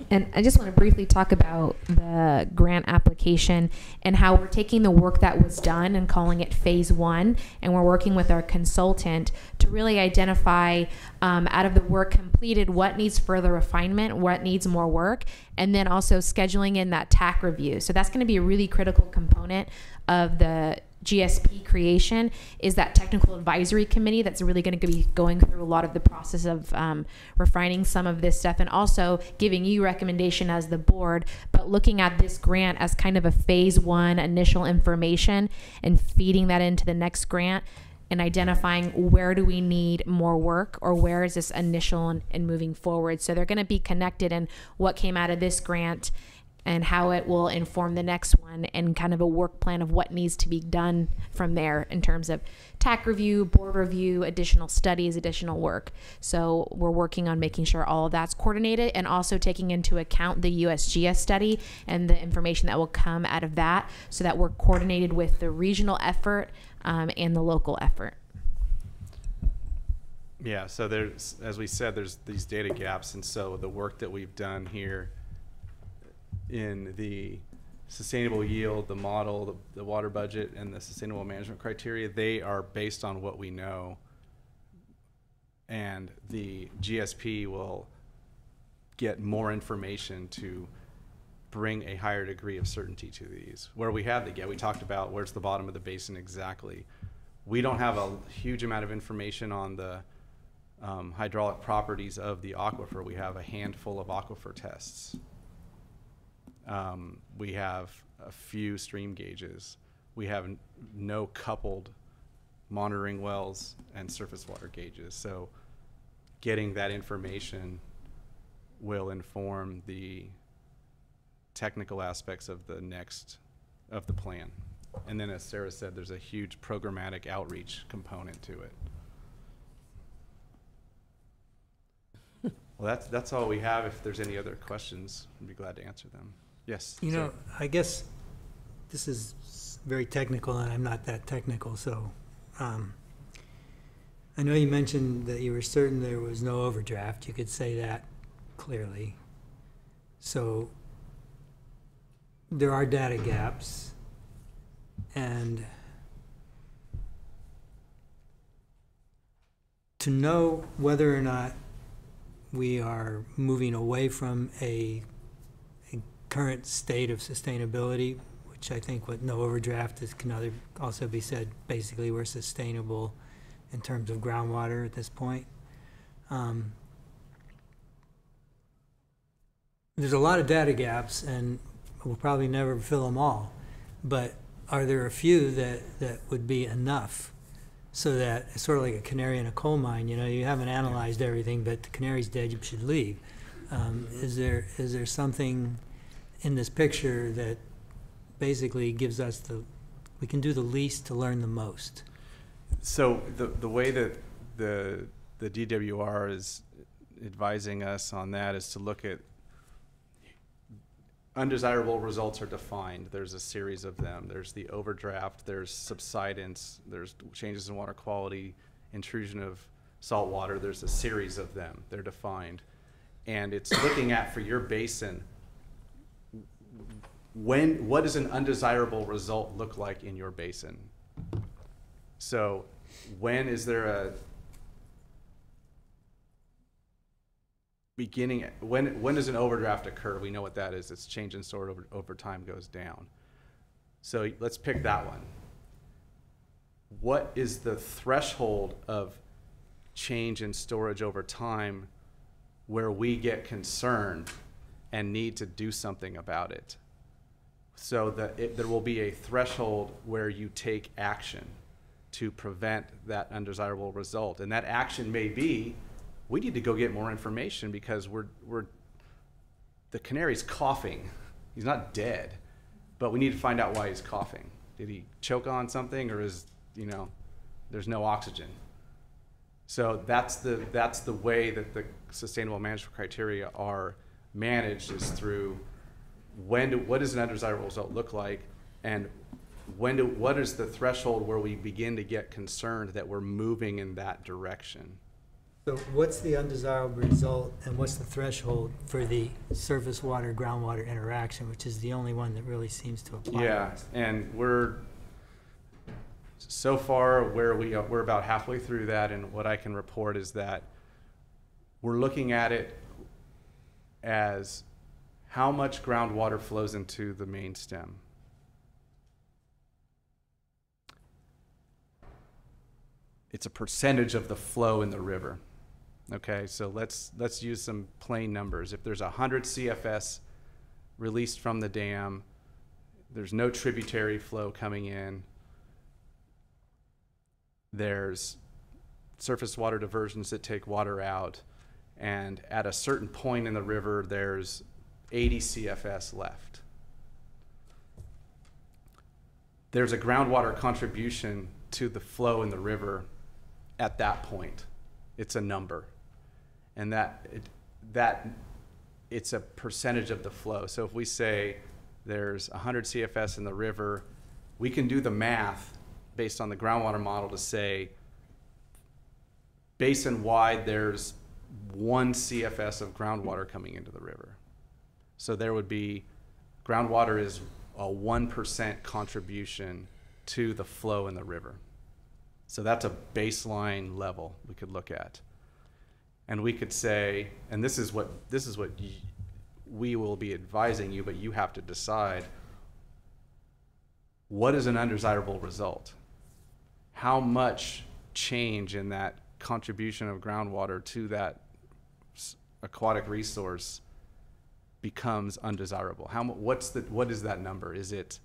And I just want to briefly talk about the grant application and how we're taking the work that was done and calling it phase 1, and we're working with our consultant to really identify out of the work completed what needs further refinement, what needs more work, and then also scheduling in that TAC review. So that's going to be a really critical component of the GSP creation, is that technical advisory committee that's really going to be going through a lot of the process of refining some of this stuff, and also giving you recommendation as the board, but looking at this grant as kind of a phase 1 initial information and feeding that into the next grant and identifying where do we need more work, or where is this initial and moving forward. So they're going to be connected in what came out of this grant and how it will inform the next one, and kind of a work plan of what needs to be done from there in terms of TAC review, board review, additional studies, additional work. So we're working on making sure all of that's coordinated, and also taking into account the USGS study and the information that will come out of that, so that we're coordinated with the regional effort and the local effort. Yeah, so there's, as we said, there's these data gaps, and so the work that we've done here in the sustainable yield, the model, the water budget, and the sustainable management criteria, they are based on what we know. And the GSP will get more information to bring a higher degree of certainty to these. Where we have the gap, we talked about where's the bottom of the basin exactly. We don't have a huge amount of information on the hydraulic properties of the aquifer. We have a handful of aquifer tests. We have a few stream gauges. We have no coupled monitoring wells and surface water gauges. So getting that information will inform the technical aspects of the plan. And then, as Sarah said, there's a huge programmatic outreach component to it. Well, that's all we have. If there's any other questions, I'd be glad to answer them. Yes. You know, I guess this is very technical, and I'm not that technical, so I know you mentioned that you were certain there was no overdraft. You could say that clearly. So there are data gaps, and to know whether or not we are moving away from a current state of sustainability, which I think with no overdraft can also be said, basically we're sustainable in terms of groundwater at this point. There's a lot of data gaps, and we'll probably never fill them all, but are there a few that would be enough, so that it's sort of like a canary in a coal mine? You know, you haven't analyzed everything, but the canary's dead, you should leave. Is there something in this picture that basically gives us we can do the least to learn the most? So the way that the DWR is advising us on that is to look at undesirable results are defined. There's a series of them. There's the overdraft, there's subsidence, there's changes in water quality, intrusion of salt water. There's a series of them. They're defined. And it's looking at, for your basin, what does an undesirable result look like in your basin? So when is there a beginning, when does an overdraft occur? We know what that is. It's change in storage over time goes down. So let's pick that one. What is the threshold of change in storage over time where we get concerned and need to do something about it? So that there will be a threshold where you take action to prevent that undesirable result. And that action may be, we need to go get more information because the canary's coughing. He's not dead, but we need to find out why he's coughing. Did he choke on something, or is, there's no oxygen? So that's the way that the sustainable management criteria are managed, is through what does an undesirable result look like, and what is the threshold where we begin to get concerned that we're moving in that direction? So what's the undesirable result, and what's the threshold for the surface water groundwater interaction, which is the only one that really seems to apply? Yeah, and we're so far we're about halfway through that, and what I can report is that we're looking at it as how much groundwater flows into the main stem. It's a percentage of the flow in the river. Okay, so let's use some plain numbers. If there's 100 CFS released from the dam, there's no tributary flow coming in. There's surface water diversions that take water out, and at a certain point in the river, there's 80 CFS left. There's a groundwater contribution to the flow in the river at that point. It's a number, and it's a percentage of the flow. So if we say there's 100 CFS in the river, we can do the math based on the groundwater model to say basin-wide there's 1 CFS of groundwater coming into the river. So there would be, groundwater is a 1% contribution to the flow in the river. So that's a baseline level we could look at. And we could say, and this is what we will be advising you, but you have to decide, what is an undesirable result? How much change in that contribution of groundwater to that aquatic resource becomes undesirable? What is that number? Is it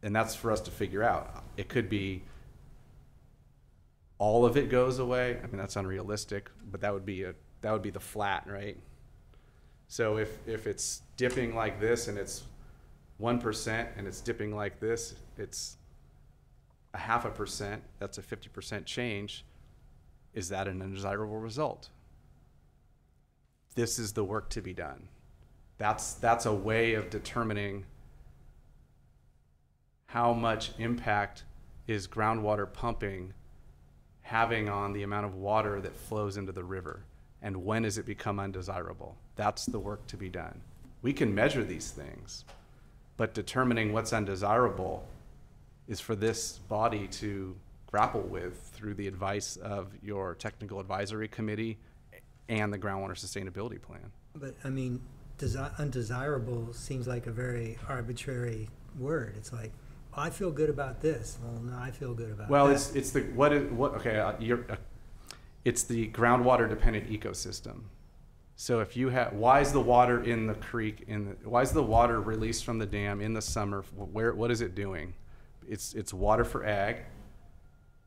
and that's for us to figure out. It could be all of it goes away. I mean, that's unrealistic, but that would be the flat, right? So if it's dipping like this and it's 1%, and it's dipping like this, it's 0.5%, that's a 50% change. Is that an undesirable result? This is the work to be done. That's a way of determining how much impact is groundwater pumping having on the amount of water that flows into the river, and when does it become undesirable? That's the work to be done. We can measure these things, but determining what's undesirable is for this body to grapple with through the advice of your technical advisory committee and the groundwater sustainability plan. But I mean, undesirable seems like a very arbitrary word. It's like, I feel good about this. Well, no, I feel good about that. Well, it's the it's the groundwater dependent ecosystem. So if you have, why is the water in the creek why is the water released from the dam in the summer? What is it doing? It's water for ag,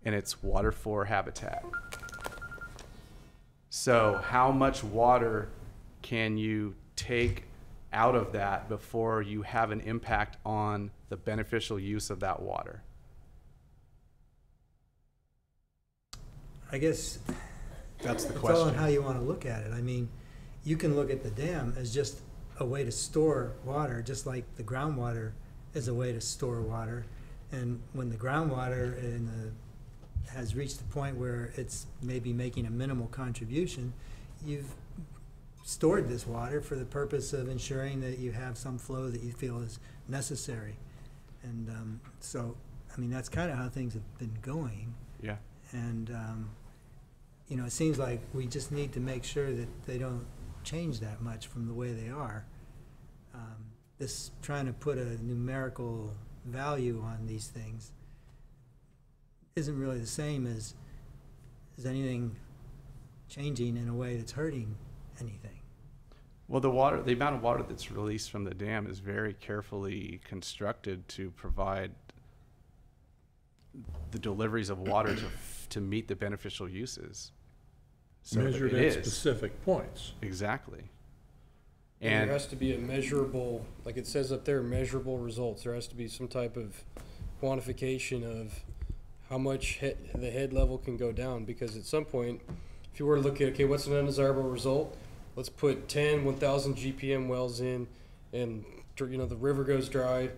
and it's water for habitat. So how much water can you take out of that before you have an impact on the beneficial use of that water? I guess that's the it's question. all on how you want to look at it. I mean, you can look at the dam as just a way to store water, just like the groundwater is a way to store water. And when the groundwater has reached the point where it's maybe making a minimal contribution, you've stored this water for the purpose of ensuring that you have some flow that you feel is necessary. And so, I mean, that's kind of how things have been going. Yeah. And, you know, it seems like we just need to make sure that they don't change that much from the way they are. This trying to put a numerical value on these things isn't really the same as anything changing in a way that's hurting anything. Well, the amount of water that's released from the dam is very carefully constructed to provide the deliveries of water to meet the beneficial uses. So Measured it at is. specific points. Exactly. And there has to be a measurable, like it says up there, measurable results. There has to be some type of quantification of how much the head level can go down, because at some point, if you were to look at, okay, what's an undesirable result? Let's put 10 1,000 GPM wells in, and you know the river goes dry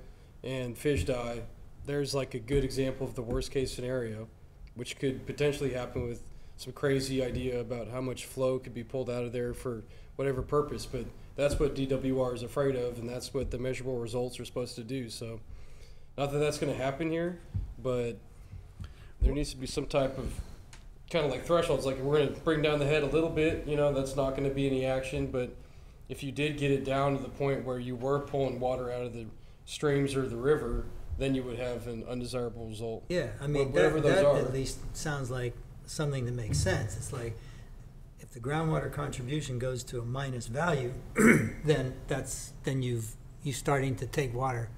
and fish die. There's like a good example of the worst case scenario, which could potentially happen with some crazy idea about how much flow could be pulled out of there for whatever purpose. But that's what DWR is afraid of, and that's what the measurable results are supposed to do. So not that that's going to happen here, but there needs to be some type of kind of like thresholds. Like, we're going to bring down the head a little bit, you know, that's not going to be any action. But if you did get it down to the point where you were pulling water out of the streams or the river, then you would have an undesirable result. Yeah, I mean, whatever that those are. at least sounds like something that makes sense. It's like, if the groundwater contribution goes to a minus value, then you're starting to take water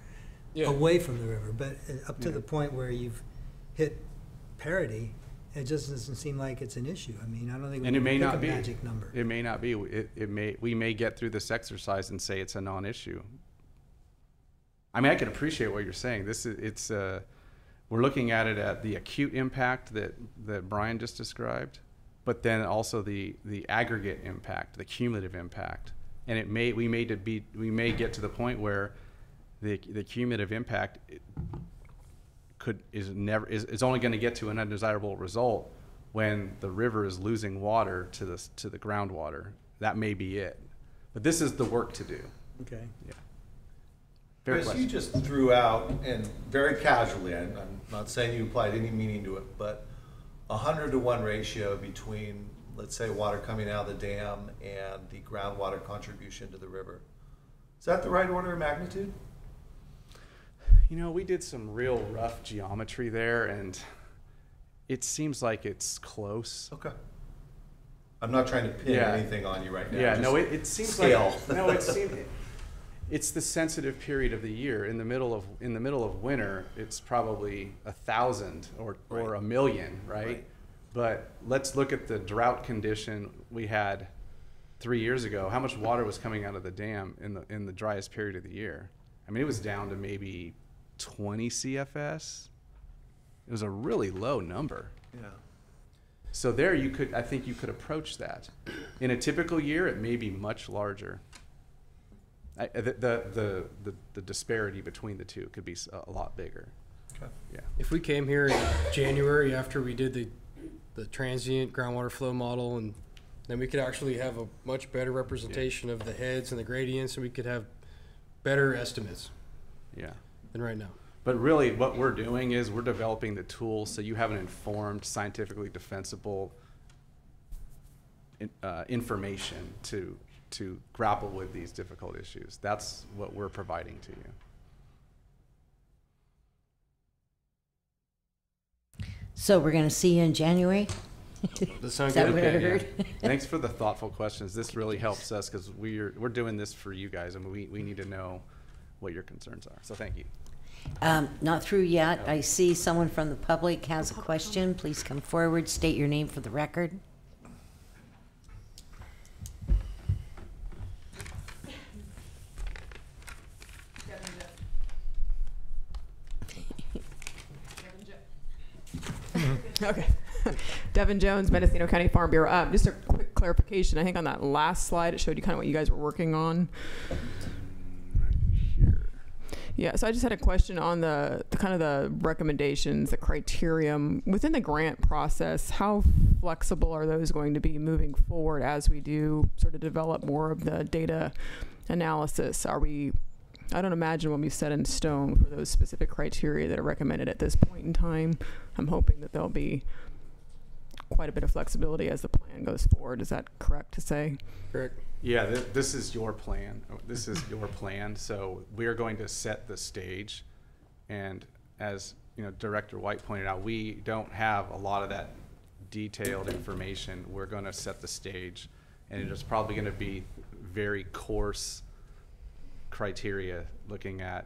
away from the river. But up to the point where you've hit parity, it just doesn't seem like it's an issue. I mean, I don't think we can pick a magic number. It may not be. We may get through this exercise and say it's a non-issue. I mean, I can appreciate what you're saying. We're looking at it at the acute impact that Brian just described, but then also the aggregate impact, the cumulative impact. And we may get to the point where the cumulative impact is only going to get to an undesirable result when the river is losing water to the groundwater. That may be it. But this is the work to do. Okay. Yeah. Chris, you just threw out, and very casually, I'm not saying you applied any meaning to it, but 100-to-1 ratio between, let's say, water coming out of the dam and the groundwater contribution to the river. Is that the right order of magnitude? You know, we did some real rough geometry there, and it seems like it's close. Okay. I'm not trying to pin anything on you right now. Yeah, no, it seems scale. like no, it's the sensitive period of the year. In the middle of winter, it's probably 1,000 or 1,000,000, right? But let's look at the drought condition we had 3 years ago. How much water was coming out of the dam in the driest period of the year? I mean, it was down to maybe 20 CFS. It was a really low number. Yeah. So there I think you could approach that. In a typical year, it may be much larger. The disparity between the two could be a lot bigger. Okay. Yeah. If we came here in January after we did the transient groundwater flow model, and then we could actually have a much better representation of the heads and the gradients, and we could have better estimates. Yeah. Than right now. But really, what we're doing is we're developing the tools so you have an informed, scientifically defensible information to grapple with these difficult issues. That's what we're providing to you. So we're going to see you in January? That sounds Is that good. what I Okay, heard? Thanks for the thoughtful questions. This really helps us because we're doing this for you guys, and we need to know what your concerns are. So thank you. Not through yet. I see someone from the public has a question. Please come forward. State your name for the record. Okay. Devin Jones, Mendocino County Farm Bureau. Just a quick clarification. I think on that last slide, it showed you kind of what you guys were working on. Yeah, so I just had a question on the kind of the recommendations, the criterion within the grant process. How flexible are those going to be moving forward as we do sort of develop more of the data analysis? Are we I don't imagine will be set in stone for those specific criteria that are recommended at this point in time. I'm hoping that there'll be quite a bit of flexibility as the plan goes forward. Is that correct to say? Correct. Yeah, this is your plan. This is your plan. So we're going to set the stage. And as you know, Director White pointed out, we don't have a lot of that detailed information. We're going to set the stage, and it is probably going to be very coarse criteria looking at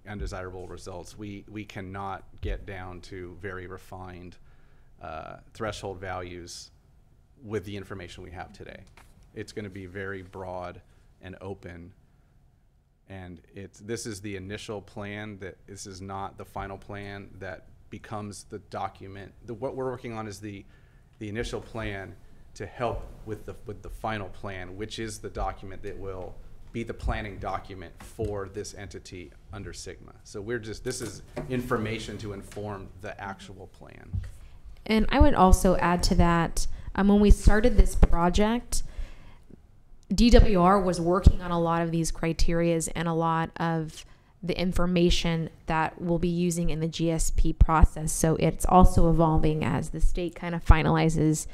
undesirable results. We cannot get down to very refined threshold values with the information we have today. It's going to be very broad and open, and this is the initial plan. That this is not the final plan that becomes the document. What we're working on is the initial plan to help with the final plan, which is the document that will be the planning document for this entity under Sigma. So this is information to inform the actual plan. And I would also add to that, when we started this project, DWR was working on a lot of these criterias and a lot of the information that we'll be using in the GSP process. So it's also evolving as the state kind of finalizes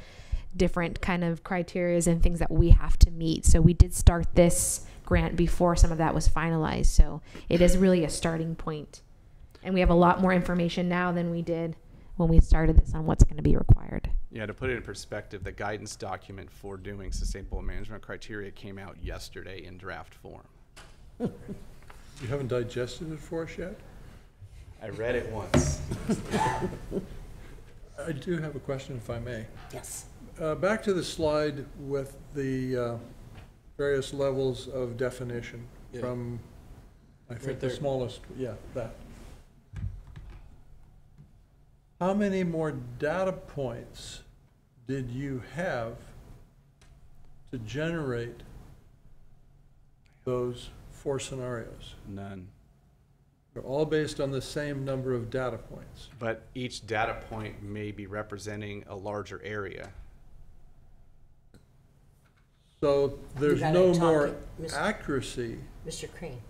different kind of criterias and things that we have to meet. So we did start this grant before some of that was finalized. So it is really a starting point. And we have a lot more information now than we did when we started this on what's going to be required. Yeah, to put it in perspective, the guidance document for doing sustainable management criteria came out yesterday in draft form. You haven't digested it for us yet? I read it once. I do have a question, if I may. Yes. Back to the slide with the various levels of definition from, I think, the smallest, that. How many more data points did you have to generate those 4 scenarios? None. They're all based on the same number of data points. But each data point may be representing a larger area. So there's gotta no talk more it, Mr. accuracy. Mr. Crane,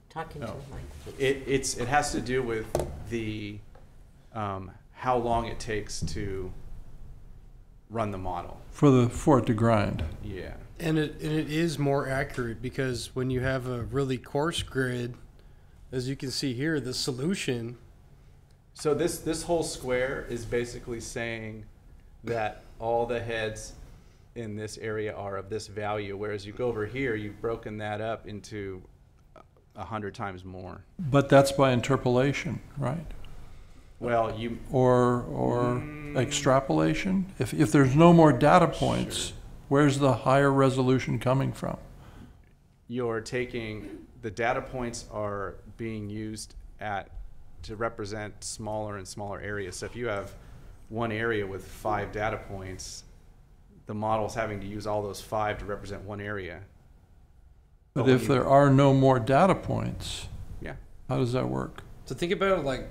talking to the mic, please. It has to do with the how long it takes to run the model. For it to grind. Yeah. And it is more accurate because when you have a really coarse grid, as you can see here, the solution. So this whole square is basically saying that all the heads in this area are of this value, whereas you go over here, you've broken that up into 100 times more. But that's by interpolation, right? Well, or extrapolation. If there's no more data points, sure. Where's the higher resolution coming from? You're taking the data points are being used to represent smaller and smaller areas. So if you have one area with 5 data points, the model's having to use all those 5 to represent one area. But if there are no more data points, yeah, how does that work? So think about it like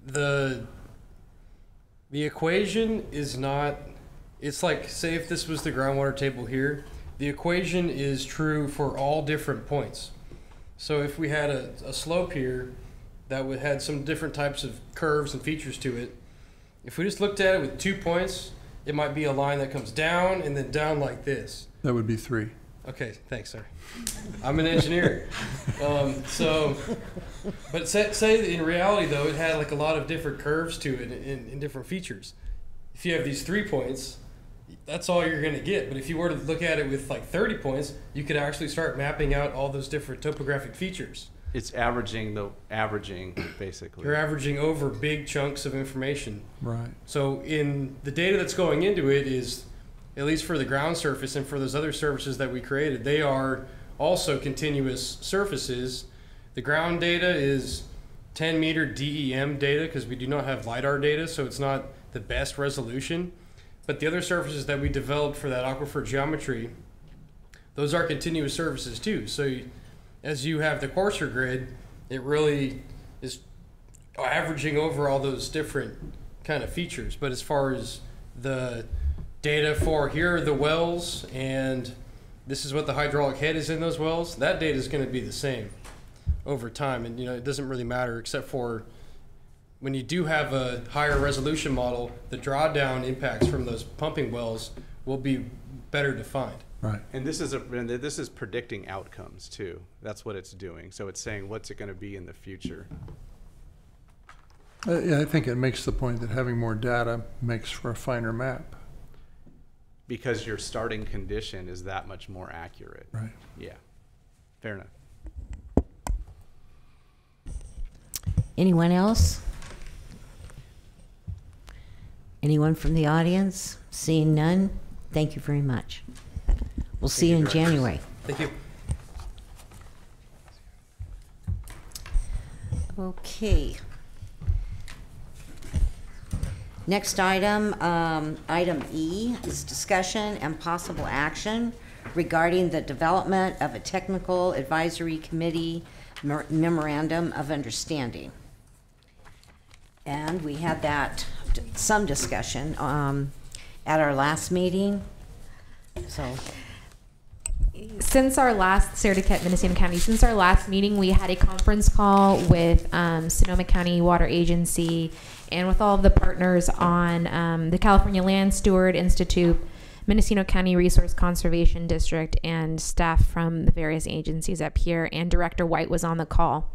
the equation is not, it's like, say if this was the groundwater table here, the equation is true for all different points. So if we had a slope here that had some different types of curves and features to it, if we just looked at it with 2 points, it might be a line that comes down and then down like this. That would be 3. Okay, thanks, sir. I'm an engineer. But say in reality, though, it had like a lot of different curves to it and different features. If you have these 3 points, that's all you're going to get. But if you were to look at it with like 30 points, you could actually start mapping out all those different topographic features. It's averaging, basically. You're averaging over big chunks of information. Right. So in the data that's going into it is, at least for the ground surface and for those other surfaces that we created, they are also continuous surfaces. The ground data is 10 meter DEM data because we do not have LiDAR data, so it's not the best resolution. But the other surfaces that we developed for that aquifer geometry, those are continuous surfaces too. So as you have the coarser grid, it really is averaging over all those different kind of features. But as far as the data for here are the wells and this is what the hydraulic head is in those wells, that data is going to be the same over time. And, it doesn't really matter except for when you do have a higher resolution model, the drawdown impacts from those pumping wells will be better defined. Right. And this is predicting outcomes too. That's what it's doing. So it's saying what's it going to be in the future. Yeah, I think it makes the point that having more data makes for a finer map. Because your starting condition is that much more accurate. Right. Yeah. Fair enough. Anyone else? Anyone from the audience? Seeing none, thank you very much. We'll see you in January. Thank you. Okay. Next item, item E, is discussion and possible action regarding the development of a technical advisory committee memorandum of understanding. And we had that, some discussion at our last meeting. So, since our last, Sarah DeKett, Mendocino County, since our last meeting, we had a conference call with Sonoma County Water Agency and with all of the partners on the California Land Steward Institute, Mendocino County Resource Conservation District, and staff from the various agencies up here, and Director White was on the call.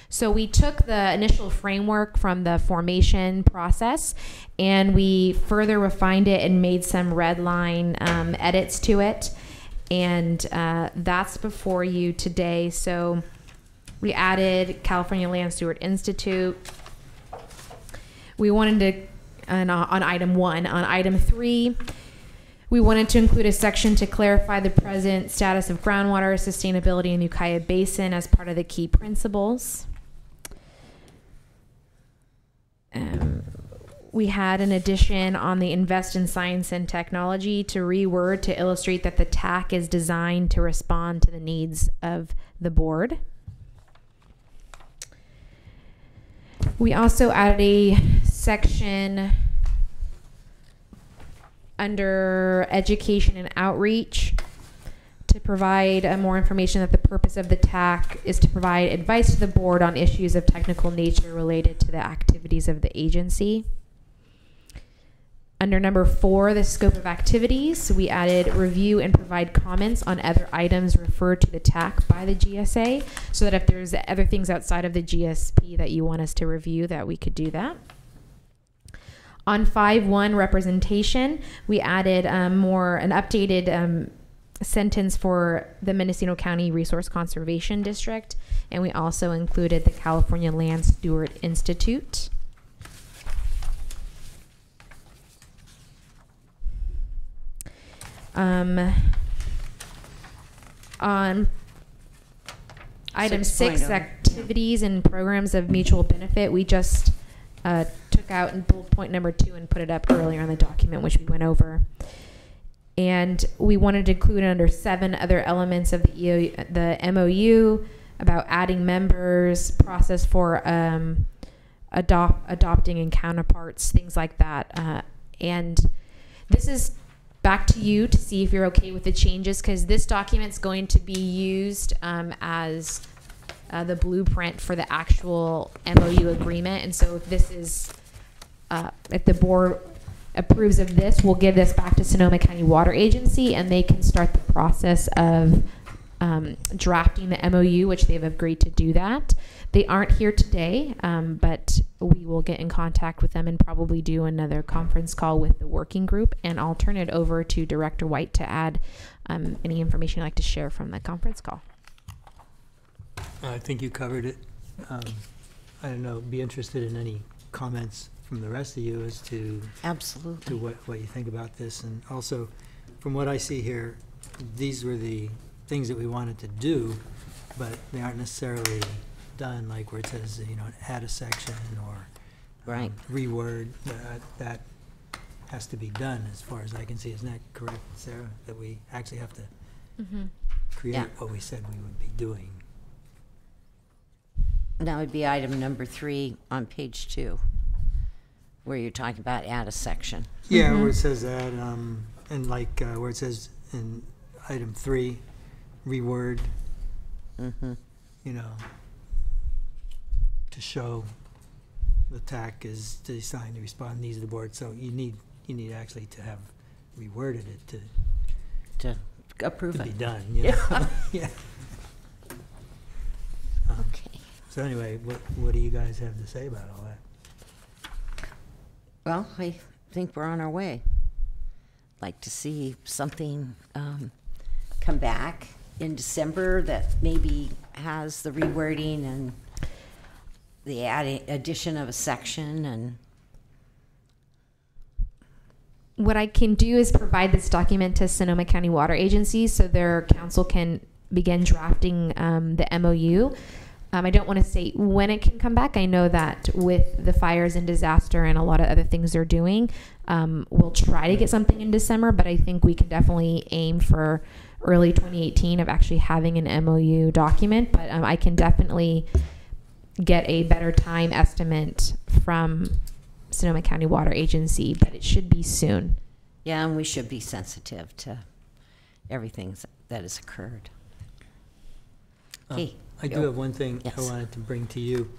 So we took the initial framework from the formation process and we further refined it and made some red line edits to it. And that's before you today. So we added California Land Steward Institute. We wanted to, on item 1, on item 3, we wanted to include a section to clarify the present status of groundwater sustainability in the Ukiah Basin as part of the key principles. We had an addition on the invest in science and technology to reword to illustrate that the TAC is designed to respond to the needs of the board. We also added a section under education and outreach to provide more information that the purpose of the TAC is to provide advice to the board on issues of technical nature related to the activities of the agency. Under number 4, the scope of activities, we added review and provide comments on other items referred to the TAC by the GSA, so that if there's other things outside of the GSP that you want us to review, that we could do that. On 5.1 representation, we added an updated sentence for the Mendocino County Resource Conservation District, and we also included the California Land Steward Institute. On item 6, activities and programs of mutual benefit, we just took out in bullet point number 2 and put it up earlier in the document, which we went over. And we wanted to include under 7 other elements of the MOU about adding members, process for adopting and counterparts, things like that. And this is back to you to see if you're okay with the changes, because this document's going to be used as the blueprint for the actual MOU agreement. And so if this is, if the board approves of this, we'll give this back to Sonoma County Water Agency and they can start the process of drafting the MOU, which they've agreed to do that. They aren't here today, but we will get in contact with them and probably do another conference call with the working group. And I'll turn it over to Director White to add any information you'd like to share from the conference call. I think you covered it. I don't know, be interested in any comments from the rest of you as to absolutely to what you think about this. And also, from what I see here, these were the things that we wanted to do, but they aren't necessarily done, like where it says, you know, add a section or right reword. That has to be done as far as I can see. Isn't that correct, Sarah? That we actually have to create what we said we would be doing. That would be item number 3 on page 2, where you're talking about add a section. Yeah, where it says that, and like where it says in item 3, reword. You know, to show the TAC is designed to respond to the needs of the board. So you need actually to have reworded it To approve to be it. done. You know? Yeah. Okay. So anyway, what do you guys have to say about all that? Well, I think we're on our way. Like to see something come back in December that maybe has the rewording and the addition of a section. And what I can do is provide this document to Sonoma County Water Agency so their council can begin drafting the MOU. I don't want to say when it can come back. I know that with the fires and disaster and a lot of other things they're doing, we'll try to get something in December, but I think we can definitely aim for early 2018 of actually having an MOU document. But I can definitely get a better time estimate from Sonoma County Water Agency, but it should be soon. yeah, and we should be sensitive to everything that has occurred. Okay. I do have one thing I Yes. wanted to bring to you.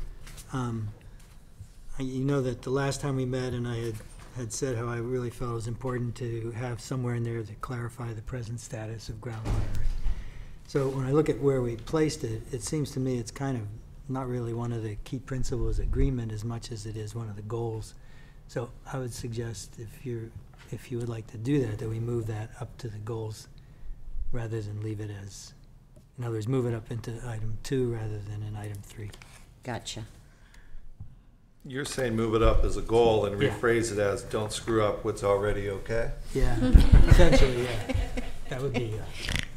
You know that the last time we met, and I had said how I really felt it was important to have somewhere in there to clarify the present status of groundwater. So when I look at where we placed it, it seems to me it's kind of not really one of the key principles agreement as much as it is one of the goals. So I would suggest if you would like to do that we move that up to the goals rather than leave it as, in other words, move it up into item 2 rather than in item 3. Gotcha. You're saying move it up as a goal and Yeah. rephrase it as don't screw up what's already okay? Yeah, essentially, yeah. That would be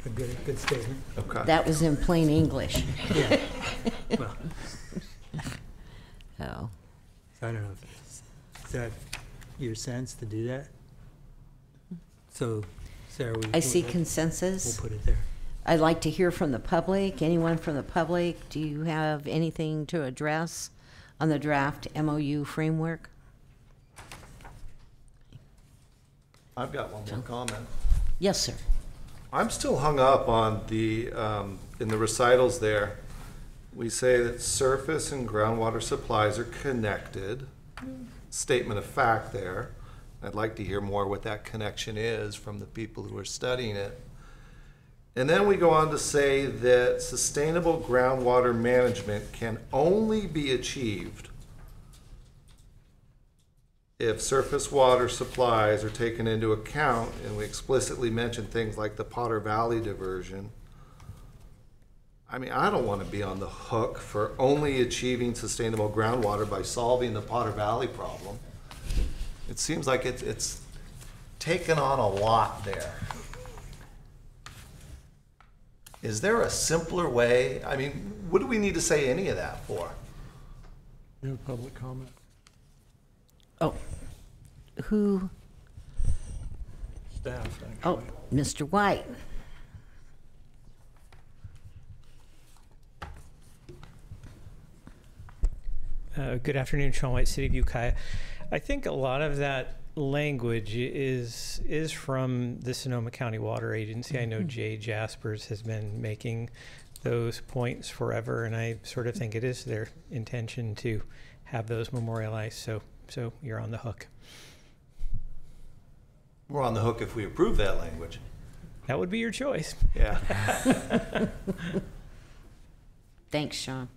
a good statement. Okay. That was in plain English. Yeah. Well, Oh. I don't know. Is that your sense to do that? So, Sarah, I see we'll consensus. put it there. I'd like to hear from the public. Anyone from the public? Do you have anything to address on the draft MOU framework? I've got one more comment. Yes, sir. I'm still hung up on the, in the recitals there, we say that surface and groundwater supplies are connected. Statement of fact there. I'd like to hear more what that connection is from the people who are studying it. And then we go on to say that sustainable groundwater management can only be achieved if surface water supplies are taken into account, and we explicitly mention things like the Potter Valley diversion. I mean, I don't want to be on the hook for only achieving sustainable groundwater by solving the Potter Valley problem. It seems like it's taken on a lot there. Is there a simpler way? I mean, what do we need to say any of that for? You have public comment? Oh, who? Staff, actually. Oh, Mr. White. Good afternoon, Sean White, City of Ukiah. I think a lot of that language is from the Sonoma County Water Agency. I know Jay Jaspers has been making those points forever, and I sort of think it is their intention to have those memorialized. So you're on the hook. We're on the hook if we approve that language. That would be your choice. Yeah. Thanks, Sean.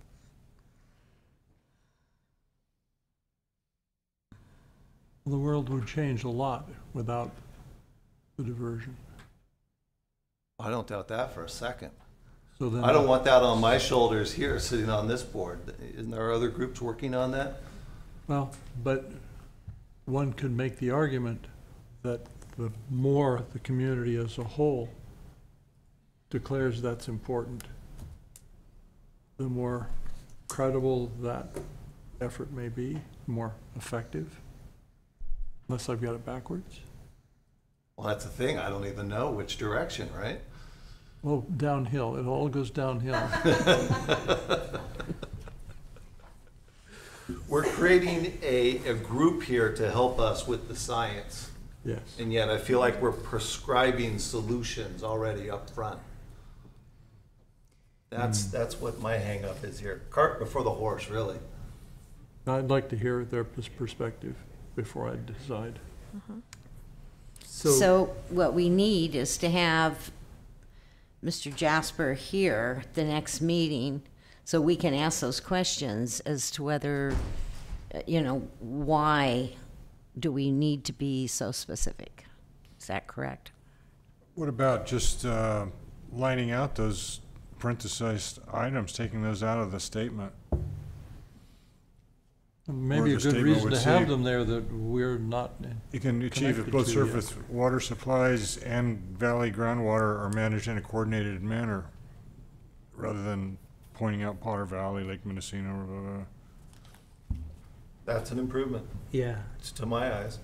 The world would change a lot without the diversion. I don't doubt that for a second. So then I don't want that on my shoulders here, sitting on this board. Isn't there other groups working on that? Well, but one could make the argument that the more the community as a whole declares that's important, the more credible that effort may be, more effective. Unless I've got it backwards. Well, that's the thing. I don't even know which direction, right? Well, downhill. It all goes downhill. We're creating a group here to help us with the science. Yes. And yet I feel like we're prescribing solutions already up front. That's what my hang up is here. Cart before the horse, really. I'd like to hear their perspective before I decide. So what we need is to have Mr. Jasper here the next meeting so we can ask those questions as to whether, why do we need to be so specific? Is that correct? What about just lining out those parenthesized items, taking those out of the statement? Maybe a good reason to have them there that we're not. You can achieve if both surface water supplies and valley groundwater are managed in a coordinated manner, rather than pointing out Potter Valley, Lake Mendocino. That's an improvement. Yeah. To my eyes.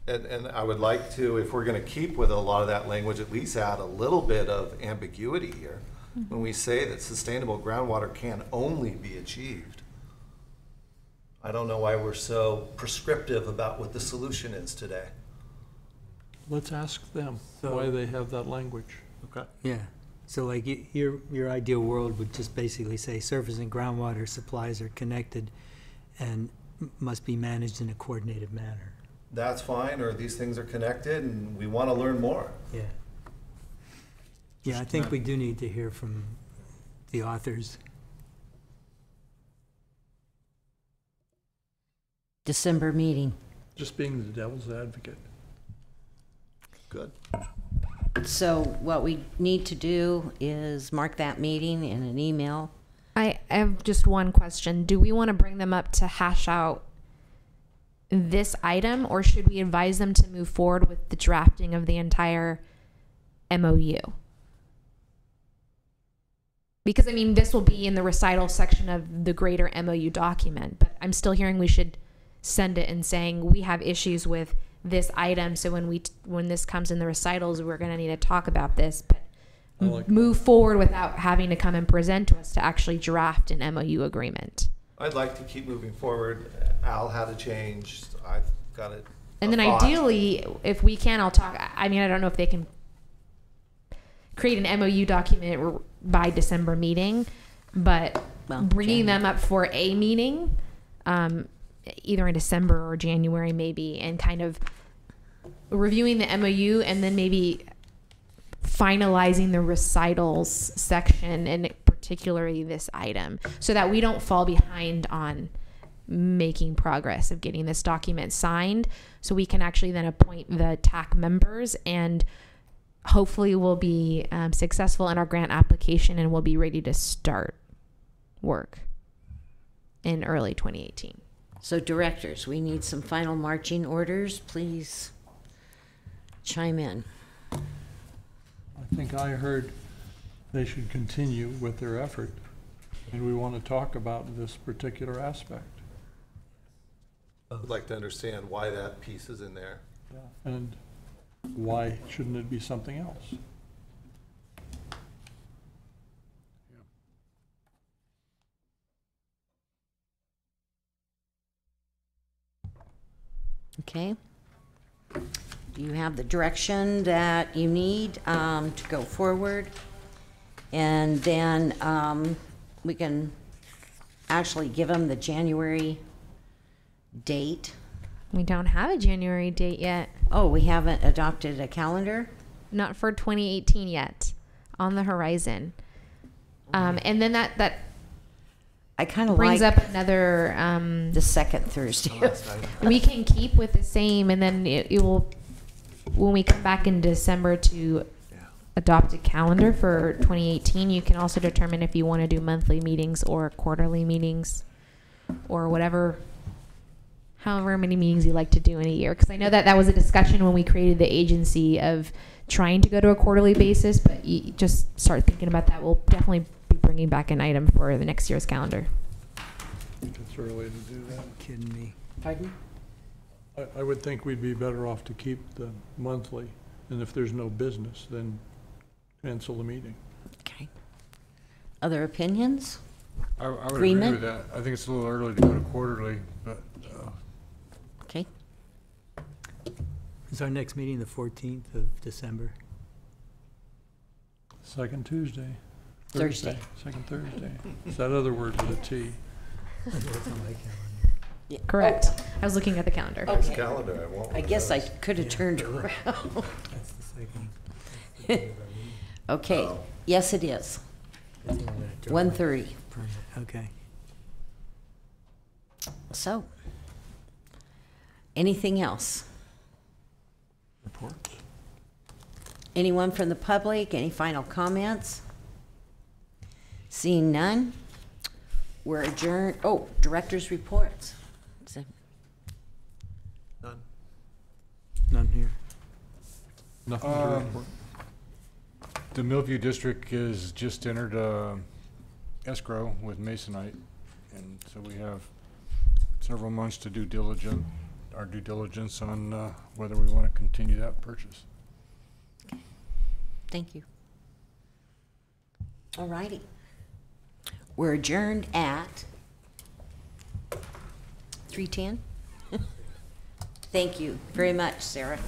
And I would like to, if we're going to keep with a lot of that language, at least add a little bit of ambiguity here. When we say that sustainable groundwater can only be achieved, I don't know why we're so prescriptive about what the solution is today. Let's ask them why they have that language. Okay. Yeah. So like your ideal world would just basically say surface and groundwater supplies are connected and must be managed in a coordinated manner. That's fine, or these things are connected and we want to learn more. Yeah. Yeah, I think we do need to hear from the authors. December meeting. Just being the devil's advocate. Good. So what we need to do is mark that meeting in an email. I have just one question. Do we want to bring them up to hash out this item, or should we advise them to move forward with the drafting of the entire MOU? Because, I mean, this will be in the recital section of the greater MOU document, but I'm still hearing we should send it and saying we have issues with this item, so when this comes in the recitals, we're going to need to talk about this, but move forward without having to come and present to us to actually draft an MOU agreement. I'd like to keep moving forward. Al had a change. I've got it. And then ideally, if we can, I'll talk. I mean, I don't know if they can create an MOU document by December meeting, but bringing them up for a meeting, either in December or January maybe, and kind of reviewing the MOU and then maybe finalizing the recitals section, and particularly this item, so that we don't fall behind on making progress of getting this document signed, so we can actually then appoint the TAC members, and hopefully we'll be successful in our grant application and we'll be ready to start work in early 2018. So directors, we need some final marching orders. Please chime in. I think I heard they should continue with their effort, and we want to talk about this particular aspect. I'd like to understand why that piece is in there. Yeah. And why shouldn't it be something else? Okay. Do you have the direction that you need to go forward? And then we can actually give them the January date. We don't have a January date yet. Oh, we haven't adopted a calendar? Not for 2018 yet. On the horizon. And then that I kind of brings like up another the second Thursday. we can keep with the same, and then it will, when we come back in December to adopt a calendar for 2018, you can also determine if you want to do monthly meetings or quarterly meetings or whatever, however many meetings you like to do in a year. Because I know that was a discussion when we created the agency of trying to go to a quarterly basis, but you just start thinking about that. We'll definitely be bringing back an item for the next year's calendar. I think it's early to do that. Kidding me. Pardon? I would think we'd be better off to keep the monthly, and if there's no business, then cancel the meeting. Okay. Other opinions? I would Agreement? agree with that. I think it's a little early to go to quarterly, but Okay. Is our next meeting the 14th of December? Second Tuesday. Thursday. Second Thursday. It's that other word with a T. It's on my calendar. Yeah. Correct. Oh, I was looking at the calendar. okay. Calendar, I won't. I guess I could have turned around. That's the second. Okay, yes it is. 1:30. Okay. So, anything else? Reports? Anyone from the public? Any final comments? Seeing none, we're adjourned. Oh, director's reports. None. None here. Nothing to report? The Millview District is just entered escrow with Masonite, and so we have several months to do our due diligence on whether we want to continue that purchase. Thank you. All righty. We're adjourned at 3:10. Thank you very much, Sarah.